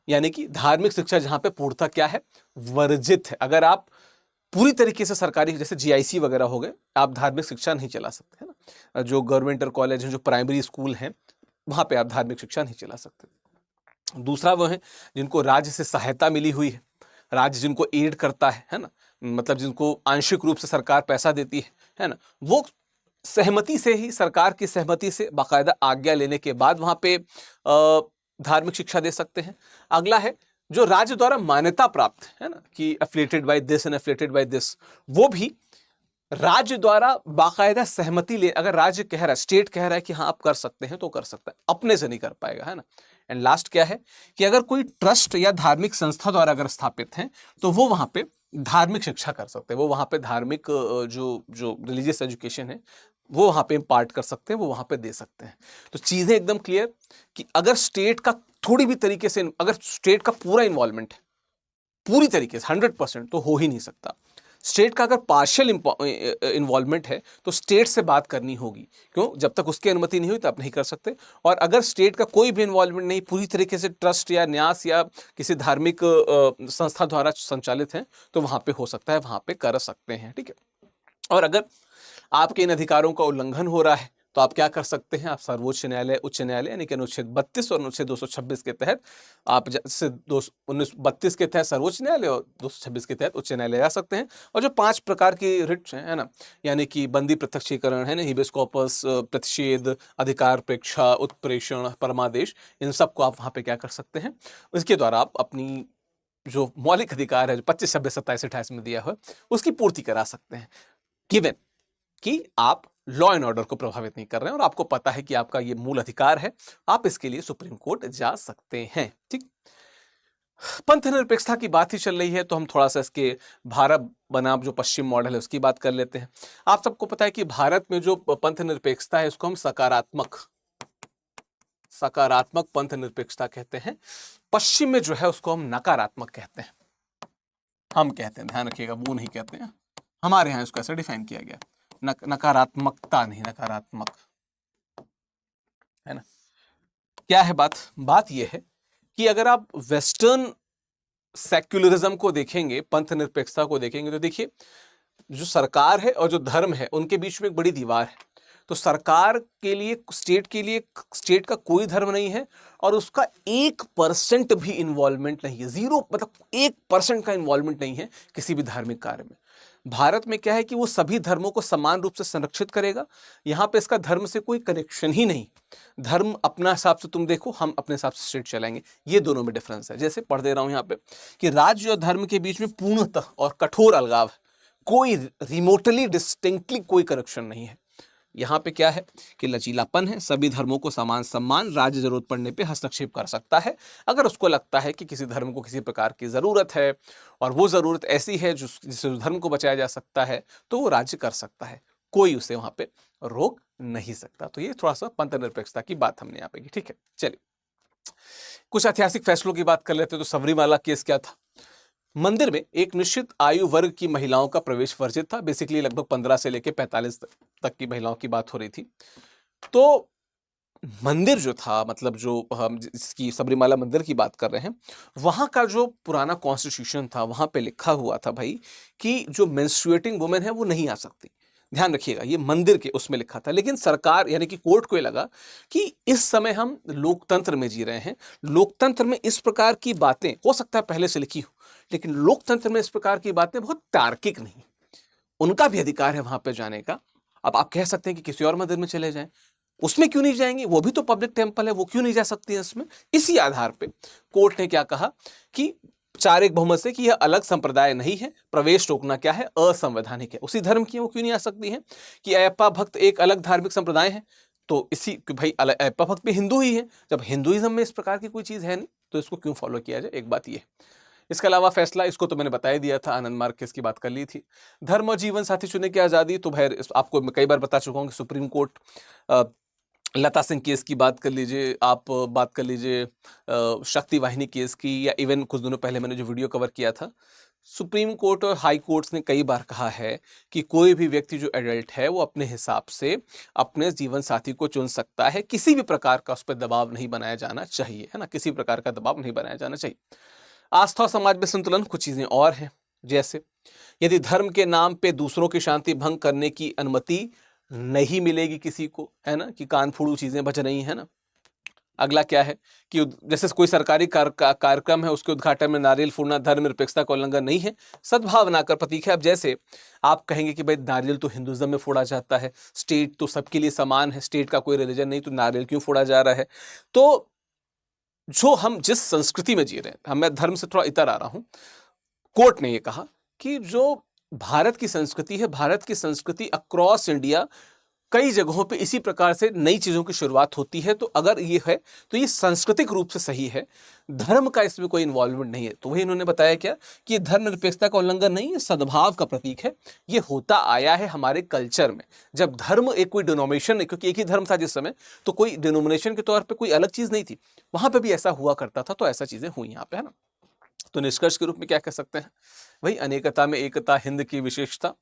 यानी कि धार्मिक शिक्षा जहां पे पूर्णतः क्या है, वर्जित है। अगर आप पूरी तरीके से सरकारी, जैसे जीआईसी वगैरह हो गए, आप धार्मिक शिक्षा नहीं चला सकते, है ना। जो गवर्नमेंट कॉलेज हैं, जो प्राइमरी स्कूल हैं, वहां पे आप धार्मिक शिक्षा नहीं चला सकते। दूसरा वो है जिनको राज्य से सहायता मिली हुई है, राज्य जिनको एड करता है ना, मतलब जिनको आंशिक रूप से सरकार पैसा देती है ना, वो सहमति से ही, सरकार की सहमति से, बाकायदा आज्ञा लेने के बाद वहां पे धार्मिक शिक्षा दे सकते हैं। अगला है जो राज्य द्वारा मान्यता प्राप्त है ना, कि affiliated by this and affiliated by this, वो भी राज्य द्वारा बाकायदा सहमति ले, अगर राज्य कह रहा है, स्टेट कह रहा है कि हाँ आप कर सकते हैं, तो कर सकता है, अपने से नहीं कर पाएगा, है ना। एंड लास्ट क्या है कि अगर कोई ट्रस्ट या धार्मिक संस्था द्वारा अगर स्थापित है, तो वो वहां पे धार्मिक शिक्षा कर सकते हैं, वो वहां पे धार्मिक जो जो रिलीजियस एजुकेशन है वो वहां पे इम्पार्ट कर सकते हैं, वो वहां पे दे सकते हैं। तो चीजें एकदम क्लियर कि अगर स्टेट का थोड़ी भी तरीके से, अगर स्टेट का पूरा इन्वॉल्वमेंट है, पूरी तरीके से 100%, तो हो ही नहीं सकता। स्टेट का अगर पार्शियल इन्वॉल्वमेंट है तो स्टेट से बात करनी होगी, क्यों, जब तक उसकी अनुमति नहीं हुई तब नहीं कर सकते। और अगर स्टेट का कोई भी इन्वॉल्वमेंट नहीं, पूरी तरीके से ट्रस्ट या न्यास या किसी धार्मिक संस्था द्वारा संचालित है, तो वहां पे हो सकता है, वहां पे कर सकते हैं, ठीक है। और अगर आपके इन अधिकारों का उल्लंघन हो रहा है, तो आप क्या कर सकते हैं, आप सर्वोच्च न्यायालय, उच्च न्यायालय, यानी कि अनुच्छेद 32 और अनुच्छेद 226 के तहत, आप जैसे 32 के तहत सर्वोच्च न्यायालय और 226 के तहत उच्च न्यायालय जा सकते हैं। और जो 5 प्रकार की रिट्स हैं, है ना, यानी कि बंदी प्रत्यक्षीकरण है ना, हिबियस कॉर्पस, प्रतिषेध, अधिकार प्रेक्षा, उत्प्रेषण, परमादेश, इन सबको आप वहां पे क्या कर सकते हैं, इसके द्वारा आप अपनी जो मौलिक अधिकार है, जो 25, 26, 27, 28 में दिया हुआ, उसकी पूर्ति करा सकते हैं, गिवन कि आप लॉ एंड ऑर्डर को प्रभावित नहीं कर रहे हैं और आपको पता है कि आपका ये मूल अधिकार है, आप इसके लिए सुप्रीम कोर्ट जा सकते हैं, ठीक। पंथ निरपेक्षता की बात ही चल रही है, तो हम थोड़ा सा इसके भारत बनाम जो पश्चिम मॉडल है उसकी बात कर लेते हैं। आप सबको पता है कि भारत में जो पंथ निरपेक्षता है उसको हम सकारात्मक पंथ निरपेक्षता कहते हैं। पश्चिम में जो है उसको हम नकारात्मक कहते हैं, हम कहते हैं, ध्यान रखिएगा, वो नहीं कहते हैं, हमारे यहाँ इसको ऐसे डिफाइन किया गया, नकारात्मकता नहीं, नकारात्मक, है ना। क्या है बात यह है कि अगर आप वेस्टर्न सेक्युलरिज्म को देखेंगे, पंथ निरपेक्षता को देखेंगे, तो देखिए जो सरकार है और जो धर्म है उनके बीच में एक बड़ी दीवार है। तो सरकार के लिए, स्टेट का कोई धर्म नहीं है और उसका 1% भी इन्वॉल्वमेंट नहीं है, 0, मतलब 1% का इन्वॉल्वमेंट नहीं है किसी भी धार्मिक कार्य में। भारत में क्या है कि वो सभी धर्मों को समान रूप से संरक्षित करेगा। यहाँ पे इसका धर्म से कोई कनेक्शन ही नहीं। धर्म अपना हिसाब से तुम देखो, हम अपने हिसाब से स्टेट चलाएंगे। ये दोनों में डिफरेंस है। जैसे पढ़ दे रहा हूं यहाँ पे कि राज्य और धर्म के बीच में पूर्णतः और कठोर अलगाव है, कोई रिमोटली डिस्टिंक्टली कोई कनेक्शन नहीं है। यहाँ पे क्या है कि लचीलापन है, सभी धर्मों को समान सम्मान, राज्य जरूरत पड़ने पे हस्तक्षेप कर सकता है। अगर उसको लगता है कि किसी धर्म को किसी प्रकार की जरूरत है और वो जरूरत ऐसी है जिससे उस धर्म को बचाया जा सकता है, तो वो राज्य कर सकता है, कोई उसे वहां पे रोक नहीं सकता। तो ये थोड़ा सा पंथ निरपेक्षता की बात हमने यहाँ पे की। ठीक है, चलिए कुछ ऐतिहासिक फैसलों की बात कर लेते हैं। तो सबरीमाला केस क्या था? मंदिर में एक निश्चित आयु वर्ग की महिलाओं का प्रवेश वर्जित था। बेसिकली लगभग 15 से लेकर 45 तक की महिलाओं की बात हो रही थी। तो मंदिर जो था, मतलब जो हम जिसकी सबरीमाला मंदिर की बात कर रहे हैं, वहां का जो पुराना कॉन्स्टिट्यूशन था, वहां पे लिखा हुआ था भाई कि जो मेंस्ट्रुएटिंग वुमेन है वो नहीं आ सकती। ध्यान रखिएगा, ये मंदिर के उसमें लिखा था। लेकिन सरकार यानी कि कोर्ट को ये लगा कि इस समय हम लोकतंत्र में जी रहे हैं, लोकतंत्र में इस प्रकार की बातें हो सकता है पहले से लिखी हो, लेकिन लोकतंत्र में इस प्रकार की बातें बहुत तार्किक नहीं। उनका भी अधिकार है वहां पे जाने का। अब आप कह सकते हैं कि किसी और मंदिर में चले जाएं, उसमें क्यों नहीं जाएंगे? वो भी तो पब्लिक टेम्पल है, वो क्यों नहीं जा सकती है इसमें? इसी आधार पे कोर्ट ने क्या कहा कि 4-1 बहुमत से कि यह अलग संप्रदाय नहीं है, प्रवेश रोकना क्या है, असंवैधानिक है। उसी धर्म की है, वो क्यों नहीं आ सकती है? कि अयप्पा भक्त एक अलग धार्मिक संप्रदाय है, तो इसी कि भाई अयप्पा भक्त भी हिंदू ही है। जब हिंदुइज्म में इस प्रकार की कोई चीज है नहीं, तो इसको क्यों फॉलो किया जाए? एक बात ये। इसके अलावा फैसला, इसको तो मैंने बता ही दिया था, आनंद मार्ग केस की बात कर ली थी। धर्म और जीवन साथी चुनने की आजादी, तो भाई आपको मैं कई बार बता चुका हूं कि सुप्रीम कोर्ट लता सिंह केस की बात कर लीजिए, आप बात कर लीजिए शक्ति वाहिनी केस की, या इवन कुछ दिनों पहले मैंने जो वीडियो कवर किया था, सुप्रीम कोर्ट और हाई कोर्ट्स ने कई बार कहा है कि कोई भी व्यक्ति जो एडल्ट है वो अपने हिसाब से अपने जीवन साथी को चुन सकता है, किसी भी प्रकार का उस पर दबाव नहीं बनाया जाना चाहिए, है ना, किसी प्रकार का दबाव नहीं बनाया जाना चाहिए। आस्था और समाज में संतुलन, कुछ चीजें और हैं, जैसे यदि धर्म के नाम पे दूसरों की शांति भंग करने की अनुमति नहीं मिलेगी किसी को, है ना, कि कान फूड़ू चीजें बच रही हैं ना। अगला क्या है कि जैसे कोई सरकारी कार्यक्रम है, उसके उद्घाटन में नारियल फोड़ना धर्म निरपेक्षता का उल्लंघन नहीं है, सद्भावना का प्रतीक है। अब जैसे आप कहेंगे कि भाई नारियल तो हिंदुइज्म में फोड़ा जाता है, स्टेट तो सबके लिए समान है, स्टेट का कोई रिलीजन नहीं, तो नारियल क्यों फोड़ा जा रहा है? तो जो हम जिस संस्कृति में जी रहे हैं, मैं धर्म से थोड़ा इतर आ रहा हूं, कोर्ट ने यह कहा कि जो भारत की संस्कृति है, भारत की संस्कृति अक्रॉस इंडिया कई जगहों पे इसी प्रकार से नई चीजों की शुरुआत होती है। तो अगर ये है तो ये सांस्कृतिक रूप से सही है, धर्म का इसमें कोई इन्वॉल्वमेंट नहीं है। तो वही इन्होंने बताया क्या कि ये धर्म निरपेक्षता का उल्लंघन नहीं है, सद्भाव का प्रतीक है। ये होता आया है हमारे कल्चर में। जब धर्म एक कोई डिनोमिनेशन है, क्योंकि एक ही धर्म था जिस समय, तो कोई डिनोमिनेशन के तौर पर कोई अलग चीज नहीं थी, वहां पर भी ऐसा हुआ करता था, तो ऐसा चीजें हुई यहाँ पे, है ना। तो निष्कर्ष के रूप में क्या कह सकते हैं भाई, अनेकता में एकता, हिंद की विशेषता।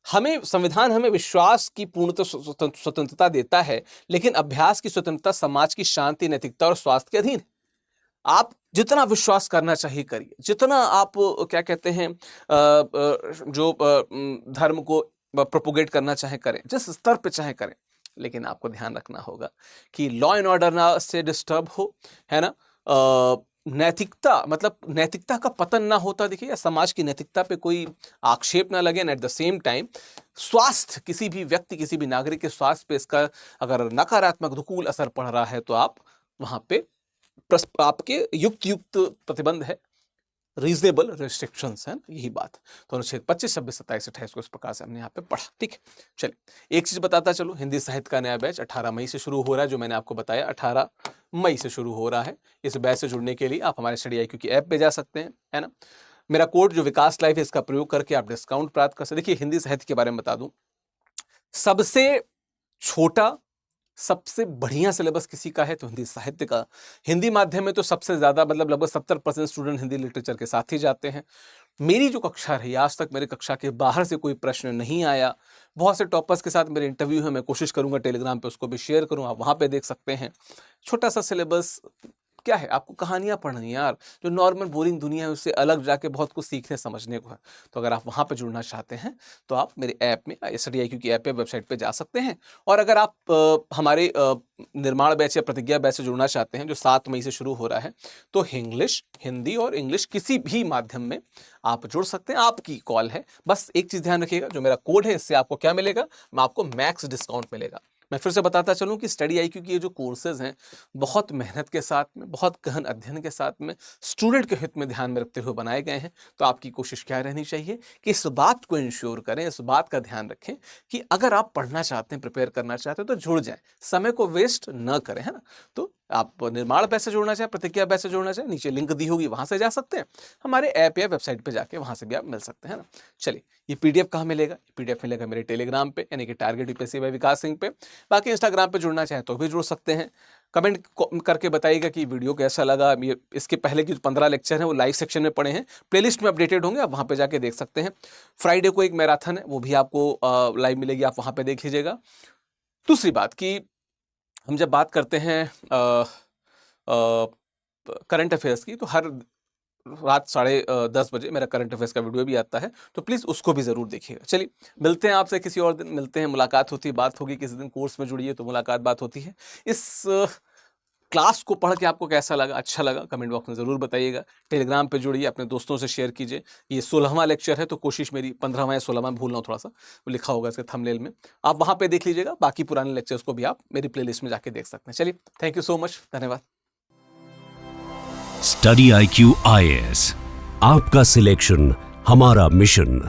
हमें संविधान हमें विश्वास की पूर्णतः स्वतंत्रता देता है, लेकिन अभ्यास की स्वतंत्रता समाज की शांति, नैतिकता और स्वास्थ्य के अधीन है। आप जितना विश्वास करना चाहिए करिए, जितना आप क्या कहते हैं जो धर्म को प्रोपोगेट करना चाहे करें, जिस स्तर पे चाहे करें, लेकिन आपको ध्यान रखना होगा कि लॉ एंड ऑर्डर ना से डिस्टर्ब हो, है ना, नैतिकता, मतलब नैतिकता का पतन ना होता दिखे, या समाज की नैतिकता पे कोई आक्षेप ना लगे, and eight the same time स्वास्थ्य, किसी भी व्यक्ति, किसी भी नागरिक के स्वास्थ्य पे इसका अगर नकारात्मक प्रतिकूल असर पड़ रहा है, तो आप वहां पे आपके युक्त प्रतिबंध है, रीजनेबल रिस्ट्रिक्शंस है, यही बात। तो अनुच्छेद 25, 26, 27, 28 को इस प्रकार से हमने यहाँ पे पढ़ा। ठीक है, चलिए एक चीज बताता चलो, हिंदी साहित्य का नया बैच 18 मई से शुरू हो रहा है, जो मैंने आपको बताया 18 मई से शुरू हो रहा है। इस बैच से जुड़ने के लिए आप हमारे स्टडी IQ की ऐप पे जा सकते हैं, है ना। मेरा कोड जो विकास लाइफ है, इसका प्रयोग करके आप डिस्काउंट प्राप्त कर सकते। देखिए, हिंदी साहित्य के बारे में बता दूं, सबसे छोटा सबसे बढ़िया सिलेबस किसी का है तो हिंदी साहित्य का। हिंदी माध्यम में तो सबसे ज्यादा, मतलब लगभग 70% स्टूडेंट हिंदी लिटरेचर के साथ ही जाते हैं। मेरी जो कक्षा रही आज तक, मेरे कक्षा के बाहर से कोई प्रश्न नहीं आया। बहुत से टॉपर्स के साथ मेरे इंटरव्यू है, मैं कोशिश करूंगा टेलीग्राम पे उसको भी शेयर करूं, आप वहां पे देख सकते हैं। छोटा सा सिलेबस, क्या है, आपको कहानियाँ पढ़नी है यार, जो नॉर्मल बोरिंग दुनिया है उससे अलग जाके बहुत कुछ सीखने समझने को है। तो अगर आप वहाँ पे जुड़ना चाहते हैं तो आप मेरे ऐप में स्टडी IQ की ऐप पे वेबसाइट पे जा सकते हैं। और अगर आप हमारे निर्माण बैच या प्रतिज्ञा बैच से जुड़ना चाहते हैं जो 7 मई से शुरू हो रहा है, तो इंग्लिश, हिंदी और इंग्लिश किसी भी माध्यम में आप जुड़ सकते हैं। आपकी कॉल है। बस एक चीज़ ध्यान रखिएगा, जो मेरा कोड है इससे आपको क्या मिलेगा, आपको मैक्स डिस्काउंट मिलेगा। मैं फिर से बताता चलूं कि स्टडी IQ की ये जो कोर्सेज हैं, बहुत मेहनत के साथ में, बहुत गहन अध्ययन के साथ में, स्टूडेंट के हित में ध्यान में रखते हुए बनाए गए हैं। तो आपकी कोशिश क्या रहनी चाहिए कि इस बात को इंश्योर करें, इस बात का ध्यान रखें कि अगर आप पढ़ना चाहते हैं, प्रिपेयर करना चाहते हैं तो जुड़ जाएं, समय को वेस्ट न करें, है ना। तो आप निर्माण बैच से जुड़ना चाहें, प्रतिज्ञा बैच से जुड़ना चाहें, नीचे लिंक दी होगी, वहां से जा सकते हैं। हमारे ऐप या वेबसाइट पे जाके वहां से भी आप मिल सकते हैं ना। चलिए, ये PDF कहाँ मिलेगा? PDF मिलेगा मेरे टेलीग्राम पे, यानी कि टारगेट UPSC बाय विकास सिंह पे। बाकी इंस्टाग्राम पे जुड़ना चाहें तो भी जुड़ सकते हैं। कमेंट करके बताइएगा कि वीडियो कैसा लगा। ये इसके पहले की जो 15 लेक्चर हैं वो लाइव सेक्शन में पड़े हैं, प्लेलिस्ट में अपडेटेड होंगे, आप वहाँ पे जाके देख सकते हैं। फ्राइडे को एक मैराथन है, वो भी आपको लाइव मिलेगी, आप वहाँ पे देख लीजिएगा। दूसरी बात कि हम जब बात करते हैं करंट अफेयर्स की, तो हर रात 10:30 बजे मेरा करंट अफेयर्स का वीडियो भी आता है, तो प्लीज़ उसको भी ज़रूर देखिएगा। चलिए, मिलते हैं आपसे किसी और दिन, मिलते हैं, मुलाकात होती है, बात होगी। किसी दिन कोर्स में जुड़िए तो मुलाकात, बात होती है। इस क्लास को पढ़ के आपको कैसा लगा, अच्छा लगा, कमेंट बॉक्स में ज़रूर बताइएगा। टेलीग्राम पे जुड़िए, अपने दोस्तों से शेयर कीजिए। ये 16वां लेक्चर है, तो कोशिश मेरी 15वां या 16वां भूल रहा हूँ थोड़ा-सा, वो लिखा होगा इसके थंबनेल में, आप वहाँ पे देख लीजिएगा। बाकी पुराने लेक्चर्स को भी आप मेरी प्लेलिस्ट में जाके देख सकते हैं। चलिए, थैंक यू सो मच, धन्यवाद। स्टडी IQ IAS, आपका सिलेक्शन हमारा मिशन।